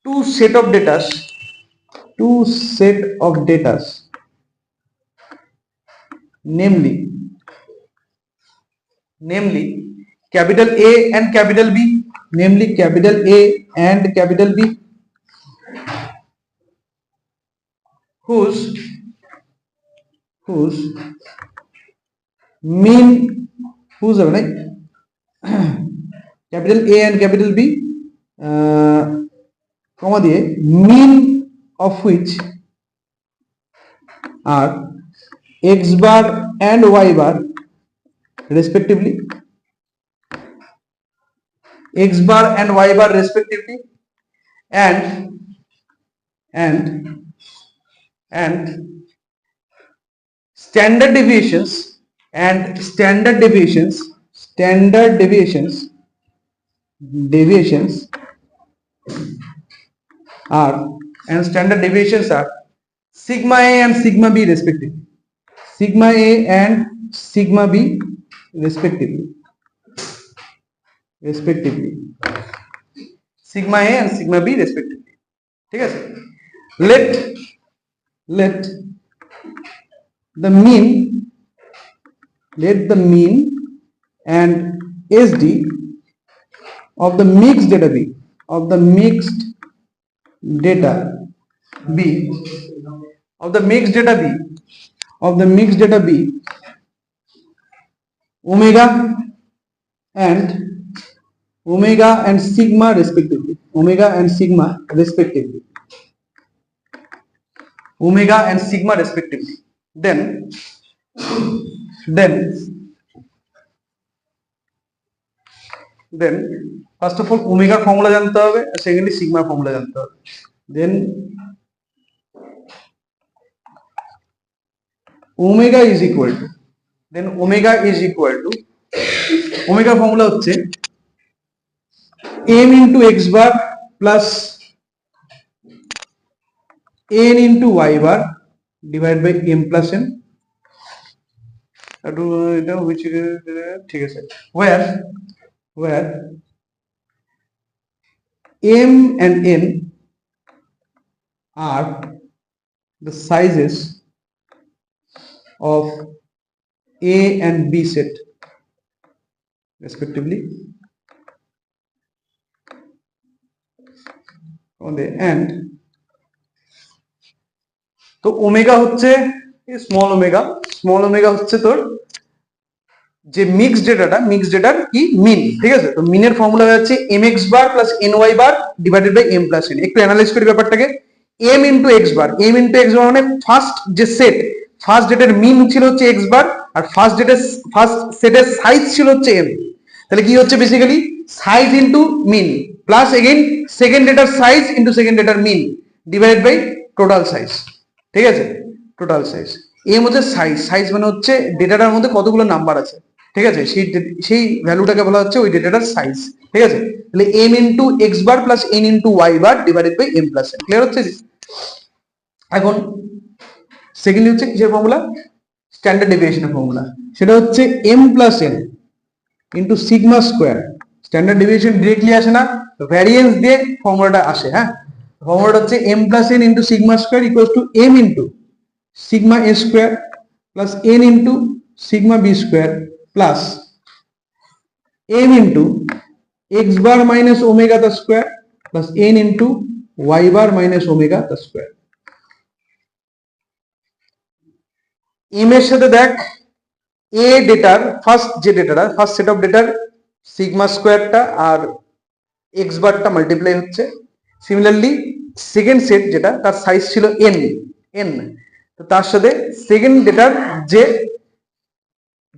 two set of data, namely capital A and capital B, whose mean, whose like capital A and capital B, comma দিয়ে mean of which are x bar and y bar respectively, and standard deviations are sigma A and sigma B respectively, sigma A and sigma B respectively, ঠিক আছে? let the mean and SD of the mixed data B omega and sigma respectively, then first of all omega formula জানতে হবে, আর secondly sigma formula জানতে হবে। then omega is equal to omega formula হচ্ছে m into x bar plus n into y bar divided by m plus n, which ঠিক আছে, where m and n are the sizes of A and B set respectively, and তো omega হচ্ছে small omega হচ্ছে তোর যে mixed ডেটার কি মিন, ঠিক আছে? তো মিনের ফর্মুলা হচ্ছে mx bar plus ny bar divided by m plus n। একটু অ্যানালাইজ করি ব্যাপারটাকে। m into x bar, m into x bar মানে ফার্স্ট যে সেট, ফার্স্ট ডেটের মিন ছিল হচ্ছে এক্স বার, আর ফার্স্ট সেটের সাইজ ছিল হচ্ছে m। তাহলে কি হচ্ছে basically size into mean plus again second ডেটার সাইজ ইন্টু সেকেন্ড ডেটার mean divided by total size. ঠিক আছে, টোটাল সাইজ। এম হচ্ছে সাইজ, সাইজ মানে হচ্ছে ডেটাটার মধ্যে কতগুলো নাম্বার আছে। ঠিক আছে, সেই ভ্যালুটাকে বলা হচ্ছে ওই ডেটাটার সাইজ। ঠিক আছে, তাহলে m into x bar plus n into y bar divided by m plus n। Clear হচ্ছে? এখন সেকেন্ডলি হচ্ছে কিসের ফর্মুলা? Standard ডেভিয়েশনের formula. সেটা হচ্ছে m plus n into sigma square. Standard deviation directly আসে না, ভ্যারিয়েন্স দিয়ে ফর্মুলাটা আসে। হ্যাঁ, ফর্মুলাটা হচ্ছে m plus n into sigma square equals to m into sigma a square plus n into sigma b square plus m into x bar minus omega the square plus n into y bar minus omega the square. m এর সাথে দেখ a ডেটার first যে ডেটাটা, first set of ডেটার sigma স্কোয়ারটা আর x বারটা multiply হচ্ছে। Similarly second set যেটা তার সাইজ ছিল n, তো তার সাথে সেকেন্ড ডেটার যে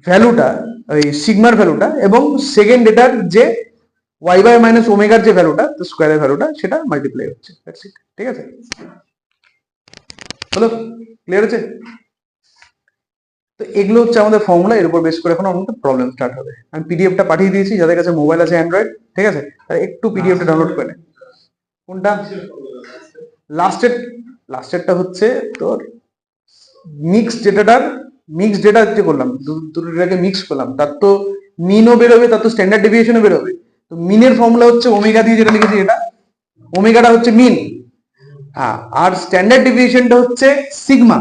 ভ্যালুটা ওই সিগমার ভ্যালুটা এবং সেকেন্ড ডেটার যে y বাই মাইনাস ওমেগার যে ভ্যালুটা, তো স্কোয়ারের ভ্যালুটা সেটা মাল্টিপ্লাই হচ্ছে। ঠিক আছে, হলো? ক্লিয়ার আছে? তো এগুলো হচ্ছে আমাদের ফর্মুলা, এর উপর বেস করে এখন আমাদের প্রবলেম স্টার্ট হবে। আমি পিডিএফটা পাঠিয়ে দিয়েছি, যাদের কাছে মোবাইল আছে অ্যান্ড্রয়েড, ঠিক আছে, তারা একটু পিডিএফটা ডাউনলোড করে নেয়। কোনটা? লাস্টেরটা হচ্ছে তোর মিক্স ডেটা যে করলাম, দুটো ডেটাকে মিক্স করলাম, তার তো মিনও বেরোবে, তার তো স্ট্যান্ডার্ড ডেভিয়েশনও বেরোবে। তো মিনের ফর্মুলা হচ্ছে ওমেগা দিয়ে যেটা লিখেছি এটা, ওমেগাটা হচ্ছে মিন, আর স্ট্যান্ডার্ড ডেভিয়েশনটা হচ্ছে সিগমা।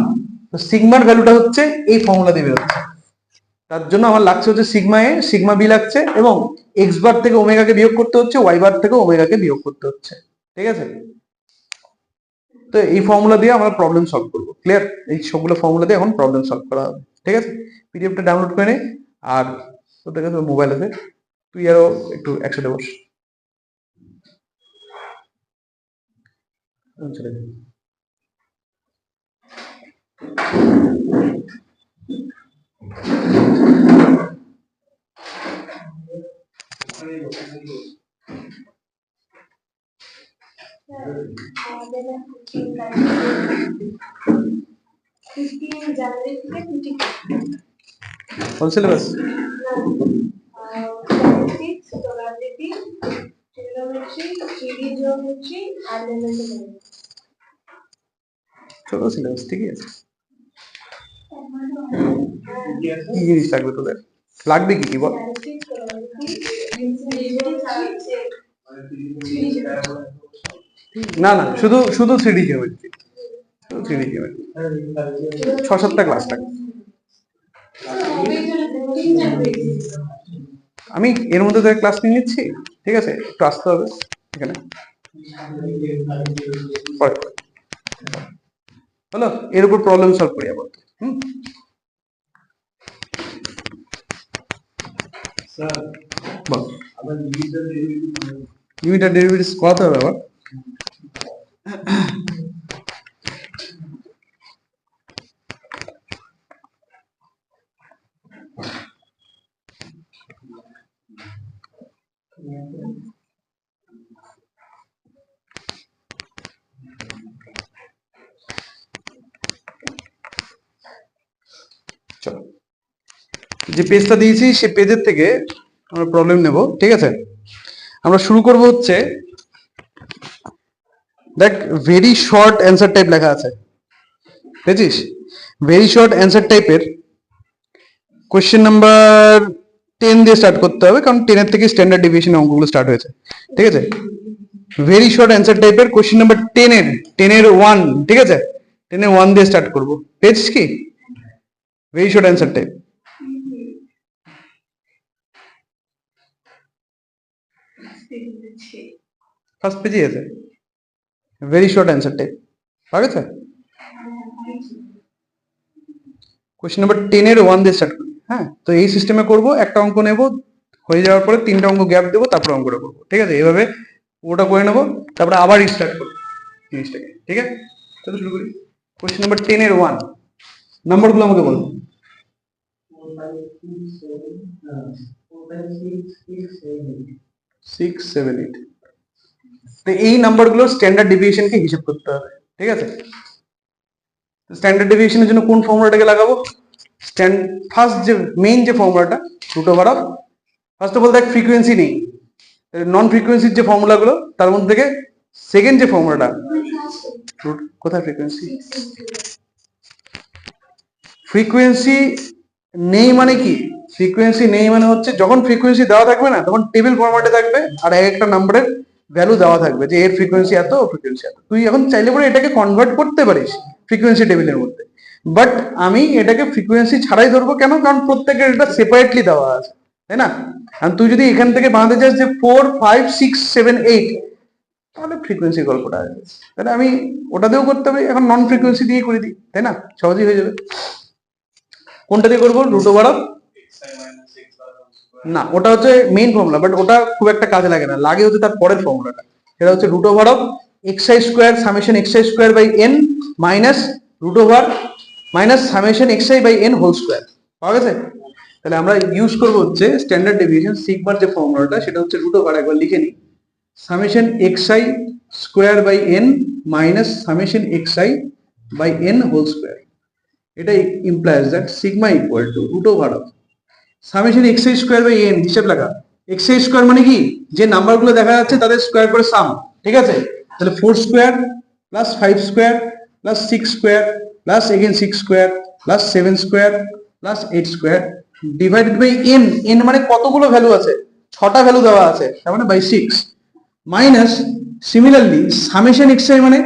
তো সিগমার ভ্যালুটা হচ্ছে এই ফর্মুলা দিয়ে বেরোচ্ছে। তার জন্য আমার লাগছে হচ্ছে সিগমা এ, সিগমা বি লাগছে, এবং এক্স বার থেকে ওমেগাকে বিয়োগ করতে হচ্ছে, ওয়াই বার থেকে ওমেগাকে বিয়োগ করতে হচ্ছে। ঠিক আছে, তো এই ফর্মুলা দিয়ে আমরা প্রবলেম সলভ করবো। ক্লিয়ার? এই সবগুলো ফর্মুলা দিয়ে এখন প্রবলেম সলভ করা হবে। ঠিক আছে, পিডিএফটা ডাউনলোড করে নে, আর তোদের কাছে মোবাইল আছে, তুই আরো একটু একসাথে বস। কোন সিলেবাস? ছোট সিলেবাস, ঠিকই আছে। কি জিনিস লাগবে তোদের? লাগবে কি কি বল? না না, শুধু 3D জিওমেট্রি, শুধু 3D জিওমেট্রি, 6-7টা ক্লাস থাকে। আমি এর মধ্যে তোদের ক্লাস নিয়ে নিচ্ছি, ঠিক আছে, একটু আসতে হবে এখানে। হলো? এর উপর প্রবলেম সলভ করি আবার। বল, লিমিট আর ডেরিভেটিভস করাতে হবে আবার। চলো, যে পেজটা দিয়েছি সেই পেজের থেকে আমরা প্রবলেম নেব। ঠিক আছে, আমরা শুরু করব হচ্ছে, দেখ ভেরি শর্ট অ্যান্সার টাইপ লেখা আছে, বুঝছিস? ভেরি শর্ট অ্যান্সার টাইপের কোয়েশ্চেন নাম্বার 10 দিয়ে স্টার্ট করতে হবে, কারণ 10 এর থেকে স্ট্যান্ডার্ড ডেভিয়েশন অঙ্কগুলো স্টার্ট হয়েছে। ঠিক আছে, ভেরি শর্ট অ্যান্সার টাইপের কোয়েশ্চেন নাম্বার 10 এর 1, ঠিক আছে, 10 এর 1 দিয়ে স্টার্ট করব। পেজ কি? Very short answer type. First পেজে আছে ভেরি শর্ট অ্যান্সার টাইপ, পাওয়া গেছে? কোয়েশ্চেন নাম্বার 10 এর 1 দিয়ে স্টার্ট করি। হ্যাঁ, তো এই সিস্টেমে করব, একটা অঙ্ক নেব, হয়ে যাওয়ার পরে 3টা অঙ্ক গ্যাপ দেবো, তারপর অঙ্কটা করবো। ঠিক আছে, এইভাবে ওটা করে নেবো, তারপরে আবার স্টার্ট করবো। জিনিসটাকে। ঠিক আছে, চলো শুরু করি। কোশ্চেন নাম্বার 10 এর 1 নাম্বারগুলো আমাকে বলো। 6 7 8। তো এই নাম্বারগুলোর স্ট্যান্ডার্ড ডেভিয়েশনকে হিসাব করতে হবে। ঠিক আছে, স্ট্যান্ডার্ড ডেভিয়েশনের জন্য কোন ফর্মুলাটাকে লাগাবো? ফার্স্ট যে মেইন যে ফর্মুলাটা root over of, first of all দেখ ফ্রিকোয়েন্সি নেই, নন ফ্রিকোয়েন্সির যে ফর্মুলাগুলো তার মধ্যে থেকে সেকেন্ড যে ফর্মুলাটা কোথায় ফ্রিকোয়েন্সি? ফ্রিকোয়েন্সি নেই মানে কি? ফ্রিকোয়েন্সি নেই মানে হচ্ছে যখন ফ্রিকোয়েন্সি দেওয়া থাকবে না তখন টেবিল ফরম্যাটে থাকবে আর এক একটা নাম্বারের ভ্যালু দেওয়া থাকবে যে এর ফ্রিকোয়েন্সি এত, ফ্রিকোয়েন্সি এত। তুই এখন চাইলে পরে এটাকে কনভার্ট করতে পারিস ফ্রিকোয়েন্সি টেবিলের মধ্যে, বাট আমি এটাকে ফ্রিকোয়েন্সি ছাড়াই ধরবো। কেন? কারণ প্রত্যেকের এটা সেপারেটলি দেওয়া আছে, তাই না? আর তুই যদি এখান থেকে বানাতে চাস যে 4 5 6 7 8, তাহলে ফ্রিকোয়েন্সি গল্পটা আসবে। তাহলে আমি ওটাতেও করতে হবে, এখন নন ফ্রিকোয়েন্সি দিয়ে করে দিই, তাই না? সহজেই হয়ে যাবে। কোনটা দিয়ে করবো? রুট ওভার অফ, না ওটা হচ্ছে মেইন ফর্মুলা, বাট ওটা খুব একটা কাজে লাগে না, লাগে হচ্ছে তার পরের ফর্মুলাটা। সেটা হচ্ছে root over of xi square summation xi square by n minus root over minus summation xi by n whole square. পাওয়া গেছে? তাহলে আমরা ইউজ করবো হচ্ছে স্ট্যান্ডার্ড ডেভিয়েশন সিগমার যে ফর্মুলাটা, সেটা হচ্ছে রুট ওভার, একবার লিখে নিই, summation xi square by n minus summation xi by n whole square. এটা implies that sigma equal to root over of summation xi square by n। হিসাব লাগা, xi স্কোয়ার মানে কি? যে নাম্বারগুলো দেখা যাচ্ছে তাদের স্কোয়ার করে সাম। ঠিক আছে, তাহলে 4 square plus 5 square plus 6 square plus again 6 square plus 7 square plus 8 square divided by n। n মানে কতগুলো ভ্যালু আছে? 6টা ভ্যালু দেওয়া আছে, তার মানে by 6 minus similarly summation xi মানে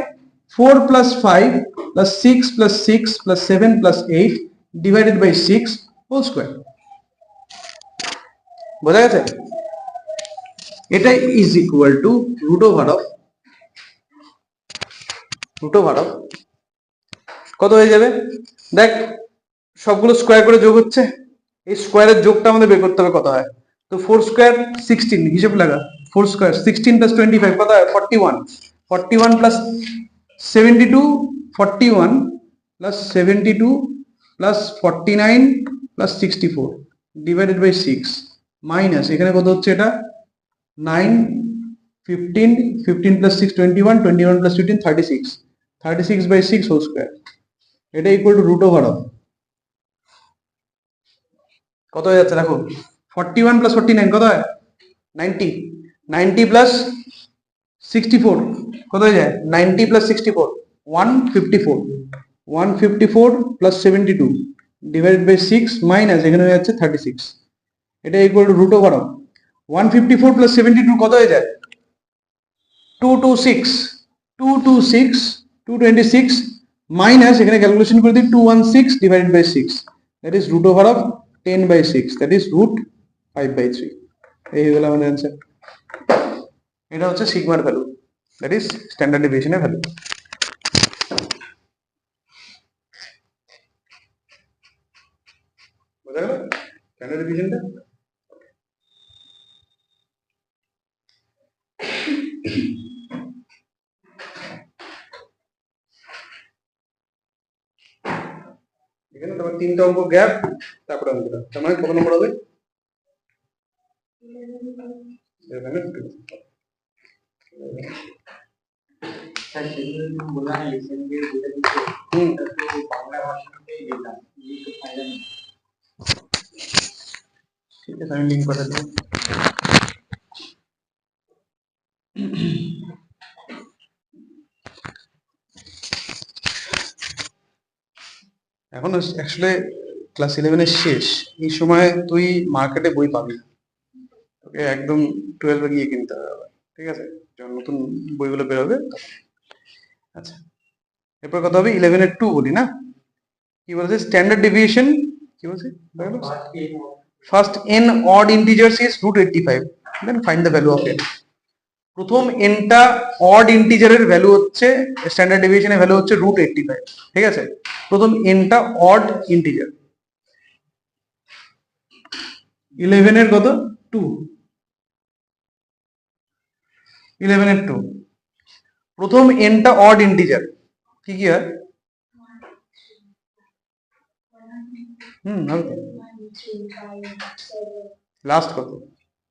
4 plus 5 plus 6 plus 6 plus 7 plus 8 divided by 6 whole square. বোঝা গেছে? এটা is equal to root over of কত হয়ে যাবে? দেখ সবগুলো স্কোয়ার করে যোগ হচ্ছে, এই স্কোয়ারের যোগটা আমাদের বের করতে হবে কত হয়। তো 4 স্কোয়ার 16, হিসেব লাগা, 4 স্কোয়ার 16 প্লাস 25 কত হয়? 41। 41 plus 72, 41 plus 72 plus 49 plus 64 divided by 6 minus এখানে কত হচ্ছে? এটা 9 15, 15 plus 6 21, 21 plus 15 36, 36 by 6 whole square. এটা equal to root over of কত হয়ে যাচ্ছে দেখো, 41 প্লাস 49 কত হয়? 90, 90 প্লাস 64 কত হয়ে যায়? 90 plus 64 154, 154 plus 72 divided by 6 minus এখানে হয়ে যাচ্ছে 36। এটা equal to root over of 154 plus 72 কত হয়ে যায়? 226, 226, 226 মাইনাস এখানে ক্যালকুলেশন করে দিই 216 divided by 6, that is root over of 10 by 6, that is root 5 by 3। এই হয়ে গেল আমাদের অ্যান্সার। এটা হচ্ছে সিগমার ভ্যালু, দ্যাট ইজ স্ট্যান্ডার্ড ডেভিয়েশনের ভ্যালু। বোঝা গেল স্ট্যান্ডার্ড ডেভিয়েশনটা? এখানে তোমার 3টা অঙ্ক গ্যাপ, তারপরে অঙ্কটা, তার মানে কত নম্বর হবে? 11 ঠিক আছে, আমি লিঙ্ক পাঠিয়ে দেবো। এখন অ্যাকচুয়ালি ক্লাস 11 শেষ, এই সময় তুই মার্কেটে বই পাবি না, তোকে একদম 12 গিয়ে কিনতে হবে। ঠিক আছে, যখন নতুন বইগুলো বেরোবে। আচ্ছা, এরপর কথা হবে 11 2 বলি না, কি বলছে? স্ট্যান্ডার্ড ডেভিয়েশন কি বলছে? First n odd integers is root 85, then find the value of n। প্রথম nটা অড ইন্টিজারের ভ্যালু হচ্ছে, স্ট্যান্ডার্ড ডেভিয়েশনের ভ্যালু হচ্ছে রুট 85। ঠিক আছে, প্রথম nটা অড ইন্টিজার। 11 এর কত? 2, 11 এর 2। প্রথম এনটা অড ইন্টিজার কি কি হয়? হবে তো। লাস্ট কত?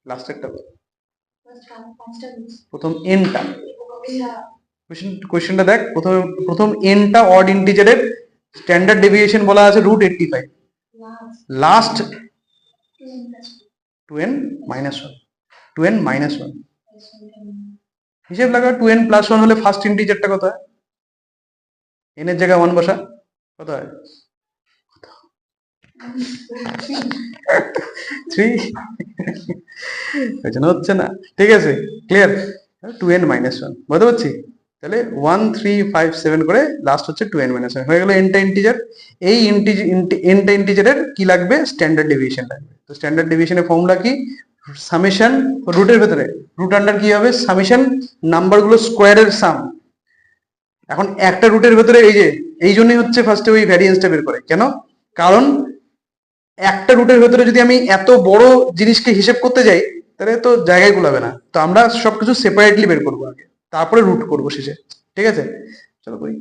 লাস্টেরটা কত? প্রথম এনটা, কোশ্চেনটা দেখ, প্রথম এনটা অড ইন্টিজারের স্ট্যান্ডার্ড ডেভিয়েশন বলা আছে √85, লাস্ট 2n -1, 2n -1 হিসেব লাগা। 2n + 1 হলে ফার্স্ট ইন্টিজারটা কত হয়? n এর জায়গায় 1 বসা, কত হয়? 3 হচ্ছে না, ঠিক আছে, ক্লিয়ার? 2n -1 বুঝতে পারছি। তাহলে 1 3 5 7 করে লাস্ট হচ্ছে 2n -1 হয়ে গেল এনটা ইন্টিজার। এই এনটা ইন্টিজারের কি লাগবে? স্ট্যান্ডার্ড ডেভিয়েশন লাগবে। তো স্ট্যান্ডার্ড ডেভিয়েশনের ফর্মুলা কি? সামেশন রুটের ভেতরে, রুট আন্ডার কি হবে? সামেশন নাম্বারগুলো স্কোয়ারের সাম। এখন একটা রুটের ভেতরে এই জন্যই হচ্ছে ফার্স্টে ওই ভ্যারিয়েন্সটা বের করে। কেন? কারণ একটা রুটের ভেতরে যদি আমি এত বড় জিনিসকে হিসেব করতে যাই তাহলে তো জায়গায় গুলাবে না। তো আমরা সবকিছু সেপারেটলি বের করবো আগে, তারপরে রুট করবো শেষে, ঠিক আছে? চলো করি।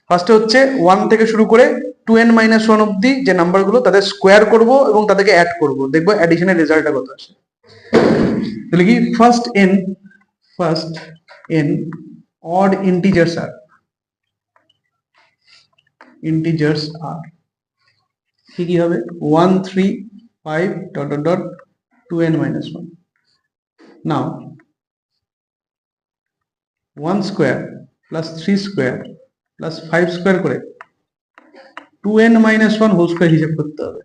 ফার্স্টে হচ্ছে 1 থেকে শুরু করে 2n -1 অব্দি যে নাম্বারগুলো তাদের স্কোয়ার করব এবং তাদেরকে অ্যাড করব, দেখবো অ্যাডিশনের রেজাল্টটা কত আসে। তাহলে কি first n odd integers are কি হবে? 1 3 5 ... 2n -1। নাও 1 square plus 3 square plus 5 square করে 2n -1 হোল স্কোয়ার হিসাব করতে হবে।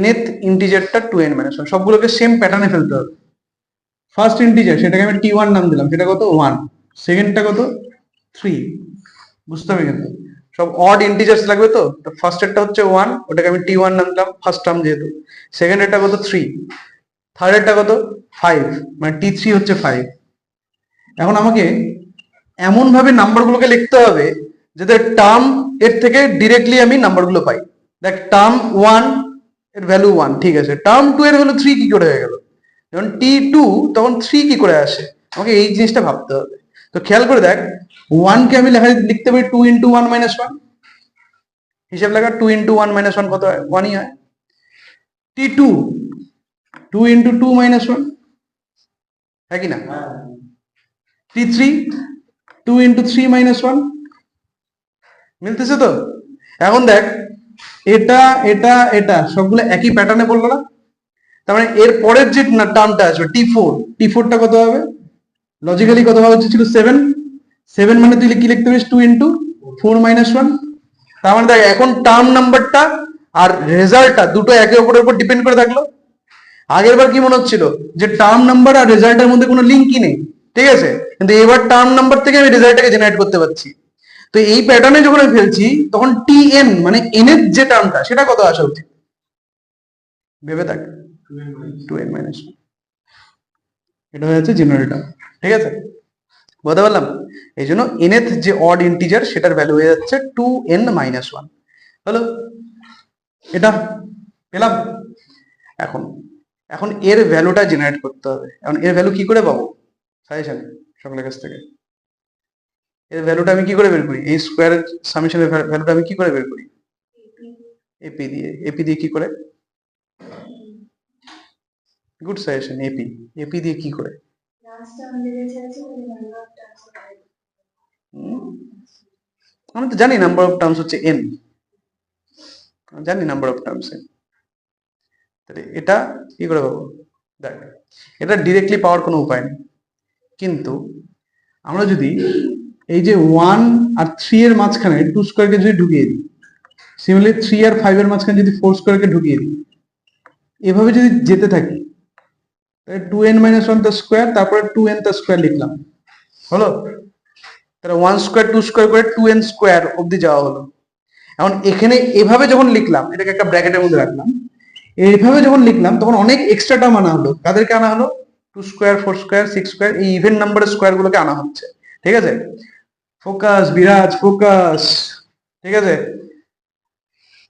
nth ইন্টিজারটা 2n -1, সবগুলোকে সেম প্যাটার্নে ফেলতে হবে। ফার্স্ট ইন্টিজার সেটাকে আমি t1 নাম দিলাম, সেটা কত? 1। সেকেন্ডটা কত? 3। বুঝতে হবে কিন্তু সব অড ইন্টিজার্স লাগবে। তো ফার্স্ট এরটা হচ্ছে 1, ওটাকে আমি t1 নাম দিলাম ফার্স্ট টার্ম যেহেতু। সেকেন্ড এরটা কত? 3। থার্ড এরটা কত? 5, মানে t3 হচ্ছে 5। এখন আমাকে এমন ভাবে নাম্বারগুলোকে লিখতে হবে যাতে টার্ম এর থেকে ডিরেক্টলি আমি নাম্বারগুলো পাই। দেখ, টার্ম 1 এর ভ্যালু 1, ঠিক আছে, টার্ম 2 এর ভ্যালু 3 কি করে হয়ে গেল? যখন t2 তখন 3 কি করে আসে? আমাকে এই জিনিসটা ভাবতে হবে। তো খেয়াল করে দেখ, 1 কে আমি লিখতে পারি 2 × 1 - 1, হিসাব লাগা 2 × 1 - 1 কত হয়? 1ই হয়। t2 2 × 2 - 1, হ্যাঁ কি না? t3 2 × 3 - 1, মিলতেছে তো? এখন দেখ, এটা এটা এটা সবগুলো একই প্যাটার্নে বললো না? তার মানে এর পরের যে টার্মটা আসবে t4টা কত হবে? লজিক্যালি কত হওয়া উচিত ছিল? 7 মানে তুই কি লিখতে পারিস? 2 × 4 - 1। তার মানে দেখ, এখন টার্ম নাম্বারটা আর রেজাল্টটা দুটো একে অপরের উপর ডিপেন্ড করে থাকলো। আগের বার কি মনে হচ্ছিল যে টার্ম নাম্বার আর রেজাল্টের মধ্যে কোনো লিঙ্কই নেই, ঠিক আছে, কিন্তু এবার টার্ম নাম্বার থেকে আমি রেজাল্টটাকে জেনারেট করতে পারছি। তো এই প্যাটার্নে যখন আমি ফেলছি তখন tn মানে n এর যে টার্মটা সেটা কত আসা উচিত? ভেবে থাক, 2n - 1। এটা হয়ে যাচ্ছে জেনারেল টার্ম, ঠিক আছে, বলতে পারলাম? এই জন্য nth যে অড ইন্টিজার সেটার ভ্যালু হয়ে যাচ্ছে 2n - 1 হলো। এটা পেলাম। এখন এখন এর ভ্যালুটা জেনারেট করতে হবে। এখন এর ভ্যালু কি করে পাবো? সাজেশন সকলের কাছ থেকে। এর ভ্যালুটা আমি কি করে বের করি? এই স্কোয়ার সামেশনের ভ্যালুটা আমি কি করে বের করি? এপি দিয়ে কি করে? Good suggestion. এপি দিয়ে কি করে? আমি তো জানি নাম্বার অফ টার্মস হচ্ছে n, জানি নাম্বার অফ টার্মস n। তাহলে এটা কি করে পাবো? দেখ, এটা ডিরেক্টলি পাওয়ার কোনো উপায় নেই, কিন্তু আমরা যদি এই যে 1 আর 3 এর মাঝখানে 2 স্কোয়ারকে যদি ঢুকিয়ে দিই, সিমিলারলি 3 আর 5 এর মাঝখানে যদি 4 স্কোয়ারকে ঢুকিয়ে দিই, এভাবে যদি যেতে থাকি তাহলে 2n - 1 তার স্কোয়ার, তারপরে 2n তার স্কোয়ার লিখলাম, হলো? তাহলে 1 স্কোয়ার 2 স্কোয়ার করে 2n স্কোয়ার অব্দি যাওয়া হলো। এখন এখানে এভাবে যখন লিখলাম, এটাকে একটা ব্র্যাকেটের মধ্যে রাখলাম, এইভাবে যখন লিখলাম তখন অনেক এক্সট্রা টার্ম আনা হলো। কাদেরকে আনা হলো? 2 স্কোয়ার 4 স্কোয়ার 6 স্কোয়ার, এই ইভেন নাম্বারের স্কোয়ার গুলোকে আনা হচ্ছে, ঠিক আছে? ফোকাস বিরাজ, ফোকাস, ঠিক আছে?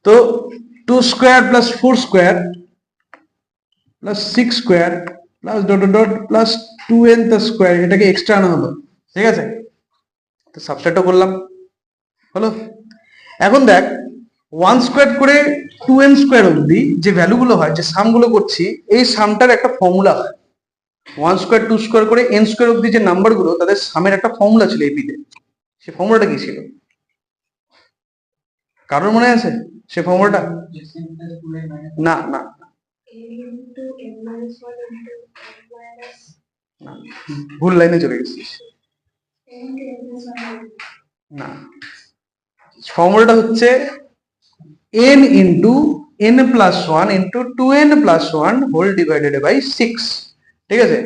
তো 2 square plus 4 square plus 6 square plus dot dot dot plus 2n the square, এটাকে এক্সট্রা আনা হলো, ঠিক আছে। তো সাবট্রাক্টও করলাম, হলো। এখন দেখ 1 স্কোয়ার করে 2n স্কোয়ার অবধি যে ভ্যালুগুলো হয়, যে সামগুলো করছি, এই সামটার একটা ফর্মুলা হয়। 1 স্কোয়ার 2 স্কোয়ার করে n স্কোয়ার অবধি যে নাম্বারগুলো, তাদের সামের একটা ফর্মুলা ছিল এপিতে। সে ফর্মুলাটা কি ছিল? কারোর মনে আছে সে ফর্মুলাটা? না না, ভুল লাইনে চলে গেছিস। না, ফর্মুলাটা হচ্ছে n into n plus 1 into 2n plus 1 whole divided by 6, ঠিক আছে।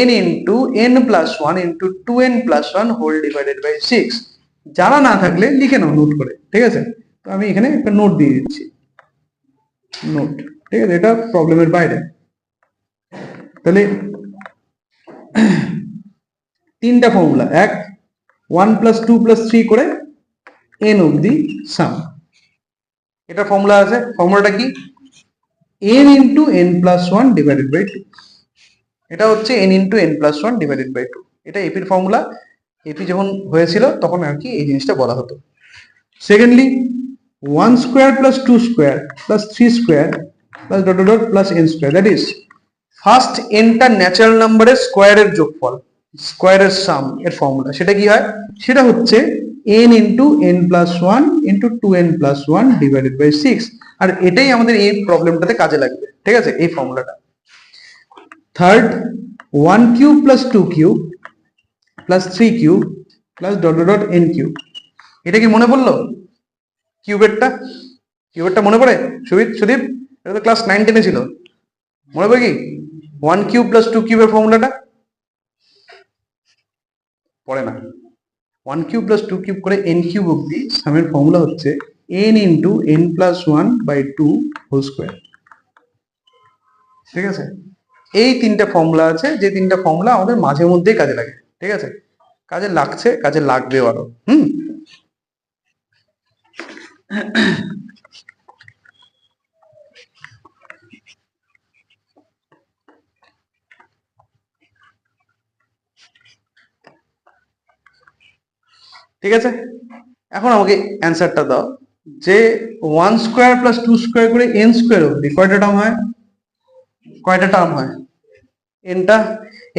n into n plus 1 into 2n plus 1 whole divided by 6। জানা না থাকলে লিখে নাও নোট করে, ঠিক আছে। তো আমি এখানে একটা নোট দিয়ে দিচ্ছি, নোট, ঠিক আছে, এটা প্রবলেমের বাইরে। তাহলে তিনটা ফর্মুলা, এক 1 প্লাস 2 প্লাস 3 করে n অবধি সাম, এটা ফর্মুলা আছে। ফর্মুলাটা কি? n into n plus 1 divided by 2। এটা হচ্ছে n into n plus 1 divided by 2। এটা এপির ফর্মুলা। এপি যখন হয়েছিল তখন আর কি এই জিনিসটা বলা হতো। Secondly 1 square plus 2 square plus 3 square plus dot dot plus n square, that is first nটা ন্যাচারাল নাম্বারের স্কোয়ারের যোগফল, স্কোয়ারের সাম, এর ফর্মুলা। সেটা কি হয়? সেটা হচ্ছে n into n plus 1 into 2n plus 1 divided by 6। আর এটাই আমাদের এই প্রবলেমটাতে কাজে লাগবে, ঠিক আছে, এই ফর্মুলাটা। Third 1 cube plus 2 cube plus 3 cube plus dot dot n cube. এটা কি মনে পড়লো? কিউবেরটা মনে পড়ে? সুদীপ, এটা তো ক্লাস 9 10-এ ছিল, মনে পড়ে কি? 1 কিউব প্লাস 2 কিউবের ফর্মুলাটা পড়ে না। 1 কিউব প্লাস 2 কিউব করে n কিউব অবধি সামের ফর্মুলা হচ্ছে n into n plus 1 by 2 whole square, ঠিক আছে। এই তিনটা ফর্মুলা আছে, যে তিনটা ফর্মুলা আমাদের মাঝে মধ্যেই কাজে লাগে, ঠিক আছে। কাজে লাগছে, কাজে লাগবেও আরো। ঠিক আছে, এখন আমাকে অ্যান্সারটা দাও যে 1 স্কোয়ার প্লাস 2 স্কোয়ার করে n স্কোয়ার অবধি কয়টা টার্ম হয়? nটা।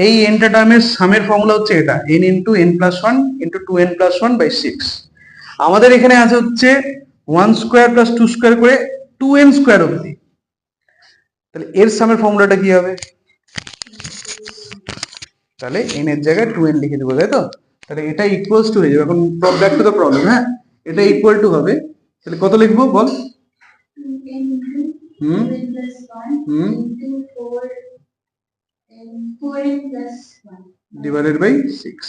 এই nটা টার্মের সামের ফর্মুলা হচ্ছে এটা, n into n plus 1 into 2n plus 1 by 6। আমাদের এখানে আছে হচ্ছে 1 স্কোয়ার প্লাস 2 স্কোয়ার করে 2n স্কোয়ার অবধি। তাহলে এর সামের ফর্মুলাটা কি হবে? তাহলে n এর জায়গায় 2n লিখে দেবো, তাই তো? তাহলে এটা ইকুয়ালস টু হয়ে যাবে, এখন ব্যাক টু দ্য প্রবলেম। হ্যাঁ, এটা ইকুয়াল টু হবে, তাহলে কত লিখবো বল? ডিভাইডেড বাই 6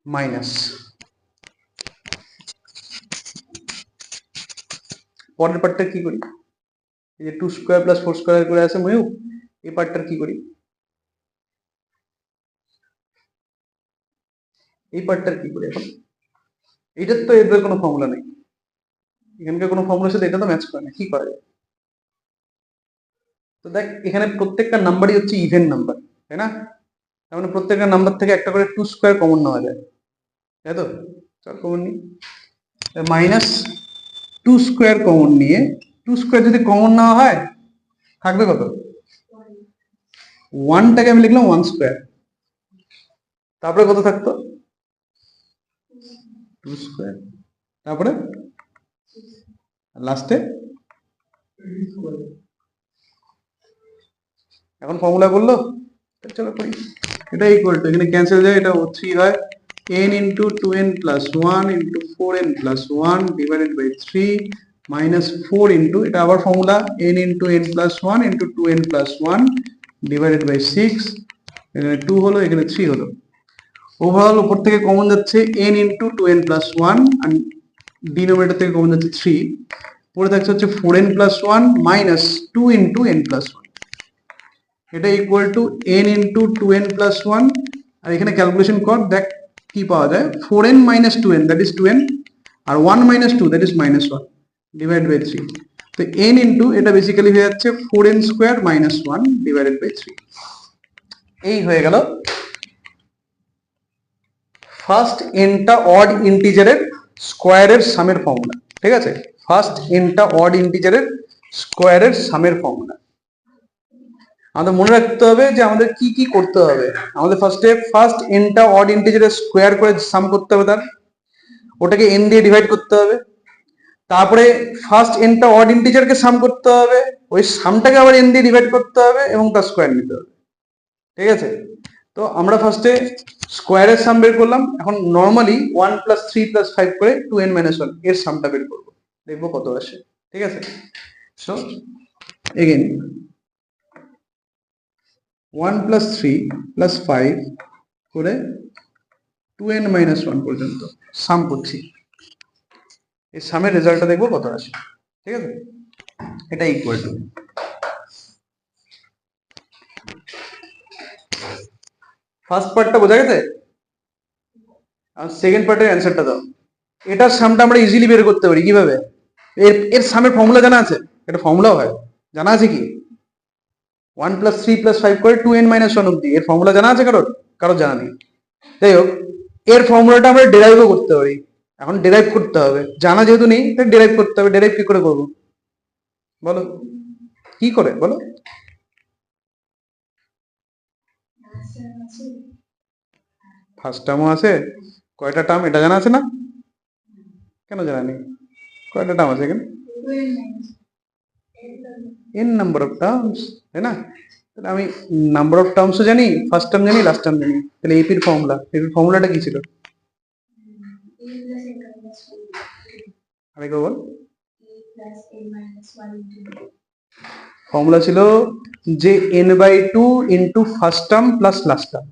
মাইনাস পরের পার্টটা কি করি? এই যে 2 স্কোয়ার প্লাস 4 স্কোয়ার করে আছে ময়ূর, এই পার্টটার কি করি? এই পার্টটার কি করি এখন? এইটার তো এদের কোনো ফর্মুলা নেই, এখানকার কোনো ফর্মুলার সাথে এটা তো ম্যাচ করে না, কি করা যায়? তো দেখ, এখানে প্রত্যেকটা নাম্বারই হচ্ছে ইভেন নাম্বার, তাই না? তার মানে প্রত্যেকটা নাম্বার থেকে একটা করে 2 স্কোয়ার কমন নেওয়া যায়, তাই তো? চল কমন নিই, মাইনাস 2 স্কোয়ার কমন নিয়ে 2 স্কোয়ার যদি কমন নেওয়া হয় থাকবে কত? 1টাকে আমি লিখলাম 1 স্কোয়ার, তারপরে কত থাকতো? 2 স্কোয়ার, তারপরে লাস্টে। এখন ফর্মুলা বললো, চলো করি। এটা ইকুয়াল টু, এখানে ক্যান্সেল যায়, এটা 3 হয়, n into 2n plus 1 into 4n plus 1 divided by 3 minus 4 into, এটা আবার formula, n into n plus 1 into 2n plus 1 divided by 6। এখানে 2 হলো, এখানে 3 হলো। ওভারঅল উপর থেকে কমন যাচ্ছে n ইন্টু 2n প্লাস 1 আর ডিনোমিনেটর থেকে কমন যাচ্ছে 3, পড়ে থাকছে হচ্ছে 4n plus 1 minus 2 into n plus 1। এটা equal to n into 2n plus 1, আর এখানে ক্যালকুলেশন কর, দেখ কি পাওয়া যায়। 4n minus 2n that is 2n, আর 1 minus 2 that is minus 1 divide by 3। তো n ইন্টু এটা বেসিক্যালি হয়ে যাচ্ছে 4n square minus 1 divided by 3। এই হয়ে গেল ফার্স্ট nটা অড ইন্টিজারের স্কোয়ারের সামের ফর্মুলা। ঠিক আছে, ফার্স্ট nটা অড ইন্টিজারের স্কোয়ারের সামের ফর্মুলা। আমাদের মনে রাখতে হবে যে আমাদের কি কি করতে হবে। আমাদের ফার্স্ট nটা অড ইন্টিজারের স্কোয়ার করে সাম করতে হবে, তার ওটাকে n দিয়ে ডিভাইড করতে হবে। তারপরে ফার্স্ট nটা অড ইন্টিজারকে সাম করতে হবে, ওই সামটাকে আবার n দিয়ে ডিভাইড করতে হবে এবং তার স্কোয়ার নিতে হবে। ঠিক আছে, তো আমরা ফার্স্টে স্কোয়ারের সাম বের করলাম। এখন নর্মালি 1 + 3 + 5 করে 2n - 1 এর সামটা বের করবো, দেখবো কত আসে। ঠিক আছে, সো এগেইন 1 + 3 + 5 করে 2n - 1 পর্যন্ত সাম করছি। এই সামের রেজাল্টটা দেখবো কত আসে। ঠিক আছে, এটা ইকুয়াল টু ফার্স্ট পার্টটা বোঝা গেছে। আর সেকেন্ড পার্টের অ্যান্সারটা দাও। এটার সামটা আমরা ইজিলি বের করতে পারি কিভাবে? এর সামের ফর্মুলা জানা আছে? এটা ফর্মুলাও হয়, জানা আছে কি? 1 + 3 + 5 করে 2n - 1 অব্দি এর ফর্মুলা জানা আছে কারোর? কারোর জানা নেই। যাই হোক, এর ফর্মুলাটা আমরা ডেরাইভও করতে পারি। এখন ডেরাইভ করতে হবে, জানা যেহেতু নেই তাই ডেরাইভ করতে হবে। ডেরাইভ কি করে করবো বলো? কি করে বলো? ফার্স্ট টার্মও আছে, কয়টা টার্ম এটা জানা আছে না? কেন জানা নেই? কয়টা টার্ম আছে এখানে? n নাম্বার অফ টার্মস, তাই না? তাহলে আমি নাম্বার অফ টার্মসও জানি, ফার্স্ট টার্ম জানি, লাস্ট টার্ম জানি। তাহলে এপির ফর্মুলাটা কি ছিল? আরেকবার বল। ফর্মুলা ছিল যে n/2 into first term plus last term,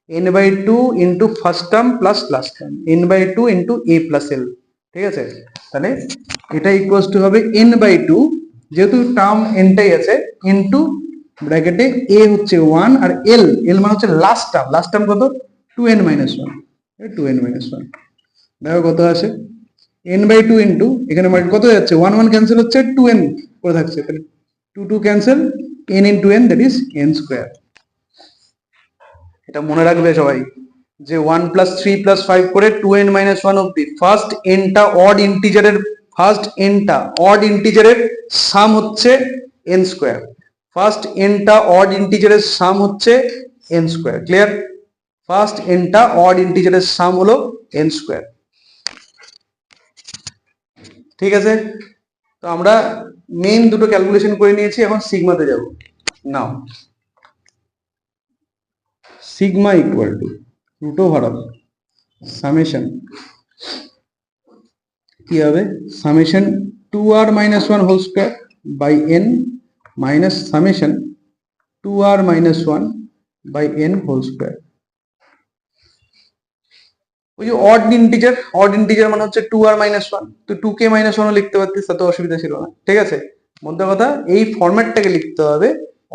n/2 into first term plus last term, n/2 into a plus l। ঠিক আছে, তাহলে এটা ইকুয়ালস টু হবে n/2, যেহেতু টার্ম nটাই আছে, ইন্টু ব্র্যাকেটে a হচ্ছে 1 আর l মানে হচ্ছে লাস্ট টার্ম কত? 2n - 1, 2n - 1। দেখো কত আসে। n/2 ইন্টু এখানে কত যাচ্ছে? 1 1 ক্যান্সেল হচ্ছে, 2n করে থাকছে, তাহলে 2 2 cancel, n into n, that is n square. এটা মনে রাখবে সবাই যে 1 + 3 + 5 করে 2n - 1 অব্দি ফার্স্ট nটা অড ইন্টিজারের সাম হচ্ছে n স্কোয়ার। ফার্স্ট nটা অড ইন্টিজারের সাম হচ্ছে n স্কোয়ার। ক্লিয়ার? ফার্স্ট nটা অড ইন্টিজারের সাম হলো n স্কোয়ার। ঠিক আছে, তো আমরা মেইন দুটো ক্যালকুলেশন করে নিয়েছি, এখন সিগমাতে যাব। Now sigma equal to √of summation কি হবে? Summation 2r - 1 whole square by n minus summation 2r - 1 by n whole square. ওই যে অড ইন্টিজার মানে হচ্ছে 2r - 1, তো 2k - 1 লিখতে পারতিস, তাতে অসুবিধা ছিল না। ঠিক আছে, মধ্যে কথা এই ফরম্যাটটাকে লিখতে হবে,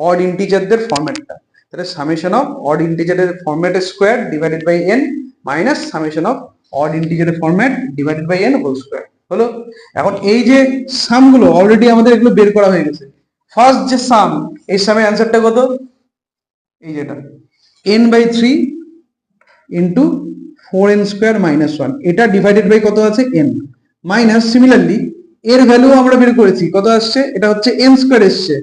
অড ইন্টিজারদের ফরম্যাটটা। তাহলে সামেশন অফ অড ইন্টিজারের format square divided by n minus summation of odd ইন্টিজারের format divided by n whole square হলো। এখন এই যে সামগুলো অলরেডি আমাদের এগুলো বের করা হয়ে গেছে। ফার্স্ট যে সাম, এই সামের অ্যান্সারটা কত? এই যেটা n/3 into 4n square minus 1, এটা ডিভাইডেড বাই কত আছে? n মাইনাস সিমিলারলি এর ভ্যালু আমরা বের করেছি, কত আসছে? এটা হচ্ছে n স্কোয়ার এসছে,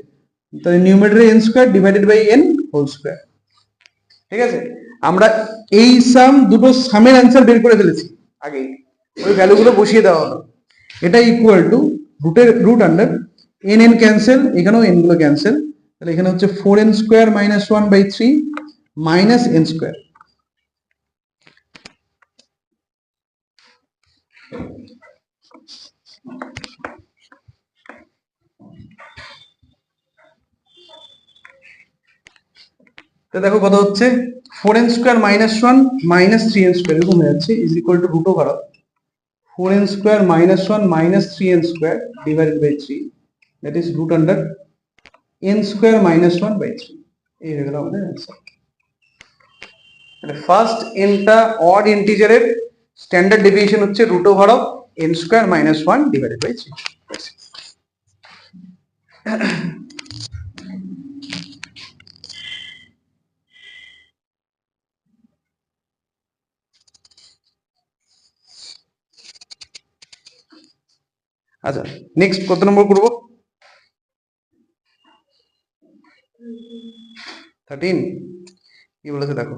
তাহলে নিউমারেটরে n square divided by n whole square. ঠিক আছে, আমরা এই সাম দুটো সামের অ্যান্সার বের করে ফেলেছি আগেই, ওই ভ্যালুগুলো বসিয়ে দেওয়া হলো। এটা equal to root under n cancel, এখানেও n গুলো ক্যান্সেল, তাহলে এখানে হচ্ছে 4n square minus 1/3 minus n square. তো দেখো কত হচ্ছে? 4n square minus 1 minus 3n square এরকম হয়ে যাচ্ছে, is equal to √of 4n square minus 1 minus 3n square divided by 3, that is root under n square minus 1/3। এই হয়ে গেল আমাদের অ্যান্সার। ফার্স্ট nটা অড ইন্টিজারের স্ট্যান্ডার্ড ডেভিয়েশন হচ্ছে √of n square minus 1 divided by 3। আচ্ছা, নেক্সট কত নম্বর করবো? 13 কি বলেছে দেখো,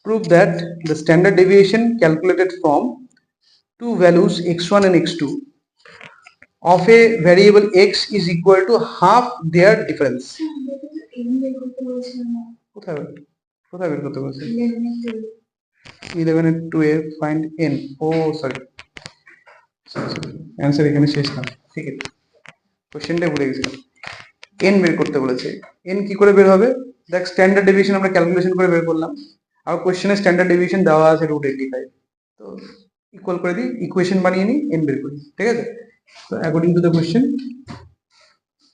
prove that the standard deviation calculated from two values x1 and x2 of a variable x is equal to half their difference. কোথায় কোথায় বের করতে বলছে? 11 এর 2 এ find n, ও সরি অ্যান্সার এখানে শেষ না, ঠিক আছে, কোশ্চেনটা ভুলে গেছিলাম। n বের করতে বলেছে, n কি করে বের হবে? দেখ, স্ট্যান্ডার্ড ডেভিয়েশন আমরা ক্যালকুলেশন করে বের করলাম, আর কোশ্চেনে স্ট্যান্ডার্ড ডেভিয়েশন দেওয়া আছে √85, তো ইকুয়াল করে দিই, ইকুয়েশন বানিয়ে নিই, n বের করি, ঠিক আছে। তো according to the question,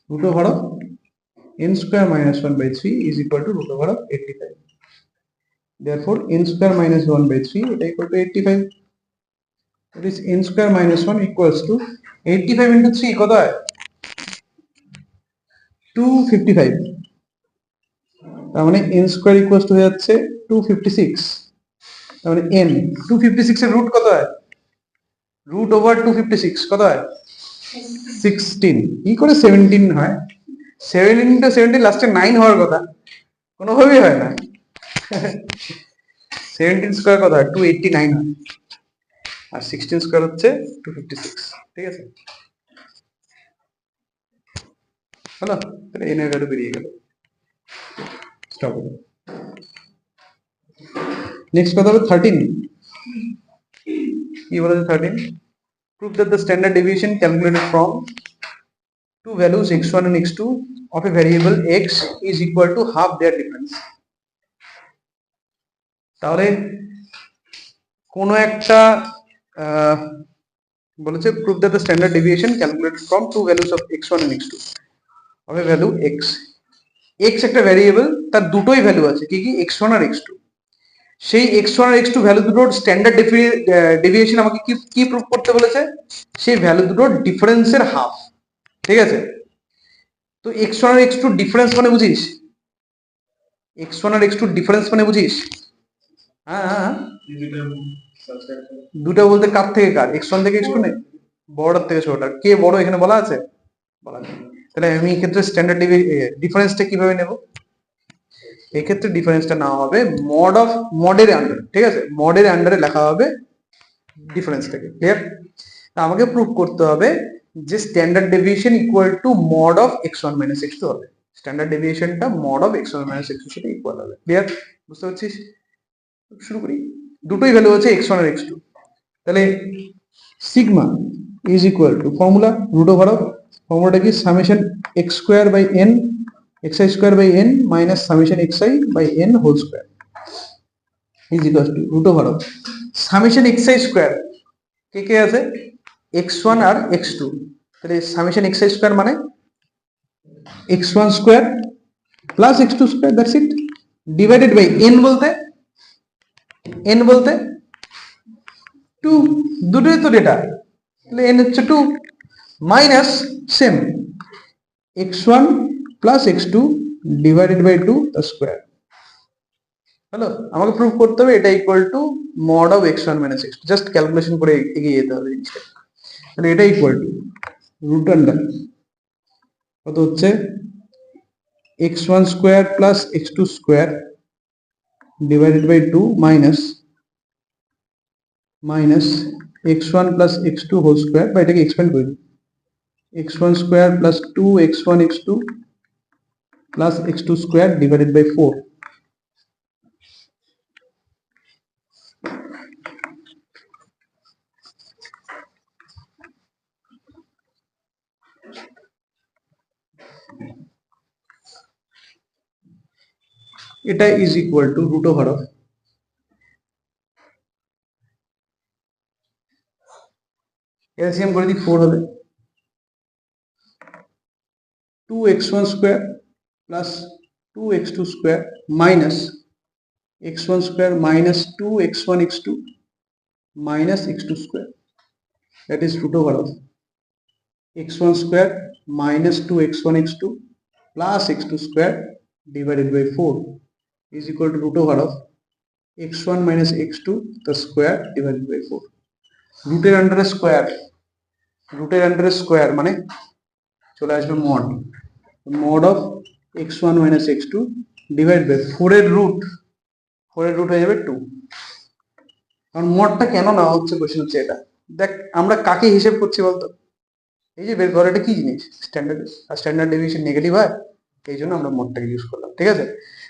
√n² - 1/3 is equal to √85. Therefore n² - 1/3 এটা equal to 85. That is n² - 1 equals to 85 into 3 কত হয়? 255. তার মানে n² equals to হয়ে যাচ্ছে 256. তার মানে n 256 এর রুট কত হয়? √256 কত হয়? 16. কি করে 17 হয়? 17 into 17 লাস্টে 9 হওয়ার কথা, কোনোভাবেই হয় না। 17 স্কয়ার কত হয়? 289 হয়, আর 16 স্কয়ার হচ্ছে 256, ঠিক আছে। হলো, তাহলে n এর ভ্যালু বেরিয়ে গেল। স্টপ। নেক্সট কথা হবে 13। কি বলেছে 13? Prove that the standard deviation calculated from two values x1 and x2 of a variable x is equal to half their difference. তাহলে কোন একটা বলেছে prove that the standard deviation calculated from two values of x1 and x2 of a value x, x একটা variable, তার দুটোই value আছে, কি কি? x1 আর x2। সেই x1 আর x2 ভ্যালু দুটোর স্ট্যান্ডার্ড ডেভিয়েশন আমাকে কি কি প্রুভ করতে বলেছে? সেই ভ্যালু দুটোর ডিফারেন্সের হাফ, ঠিক আছে। তো x1 আর x2 ডিফারেন্স মানে বুঝিস? x1 আর x2 ডিফারেন্স মানে বুঝিস? হ্যাঁ, দুটো বলতে কার থেকে কার? x1 থেকে x2 নেই, বড়টার থেকে ছোটটা। কে বড় এখানে বলা আছে? বলা নেই। তাহলে আমি এই ক্ষেত্রে স্ট্যান্ডার্ড ডিফারেন্সটা কিভাবে নেব? এই ক্ষেত্রে ডিফারেন্সটা নেওয়া হবে মডের আন্ডারে, ঠিক আছে, মডের আন্ডারে লেখা হবে ডিফারেন্সটাকে। ক্লিয়ার? আমাকে প্রুভ করতে হবে যে standard deviation equal to mod of x1 - x2 হবে। Standard ডেভিয়েশনটা mod of x1 - x2 সাথে ইকুয়াল হবে। ক্লিয়ার? বুঝতে পারছিস? শুরু করি। দুটোই ভ্যালু আছে x1 আর x2। তাহলে sigma is equal to formula ফর্মুলাটা কি? Summation x² - n xi² - n minus summation xi/n whole square is equal to summation xi² কে কে আছে? x1 আর x2। তাহলে সামেশন xi² মানে x1² plus x2², that's it, divided by n বলতে 2, দুটোই তো ডেটা, তাহলে n হচ্ছে 2 minus same x1 plus x2 divided by 2 the square. Hello, আমাকে প্রুভ করতে হবে এটা equal to mod of x1 - x2। Just calculation করে এগিয়ে যেতে হবে জিনিসটা। তাহলে এটা ইকুয়াল টু রুট আন্ডার কত হচ্ছে? x1² plus x2² divided by 2 minus x1 plus x2 whole square, বা এটাকে এক্সপ্যান্ড করে দিই, x1² plus 2x1 x2 plus x2² divided by 4। এটা is equal to √ of LCM করে দিই, 4 হবে, 2x1² plus 2x2² minus x1² minus 2x1 x2 minus x2², that is √ of x1 square minus 2x1 x2 plus x2 square divided by 4 is equal to root over of x1 minus x2 the square divided by 4. রুটের আন্ডারে square মানে চলে আসবে mod of x1 minus x2 divide by 4 এর root হয়ে যাবে 2। কারণ মডটা কেন নেওয়া হচ্ছে কোশ্চেন হচ্ছে এটা। দেখ আমরা কাকে হিসেব করছি বলতো, এই যে বের করে এটা কি জিনিস স্ট্যান্ডার্ড ডেভিয়েশন নেগেটিভ হয়, এই জন্য আমরা মডটাকে ইউজ করলাম। ঠিক আছে,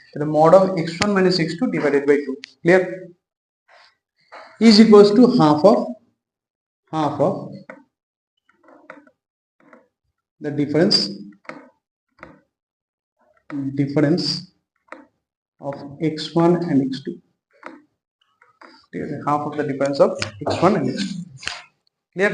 তাহলে mod of x1 minus x2 divided by 2 clear is equals to half of the difference of x1 and x2। ঠিক আছে, half of the difference of x1 and x2 clear.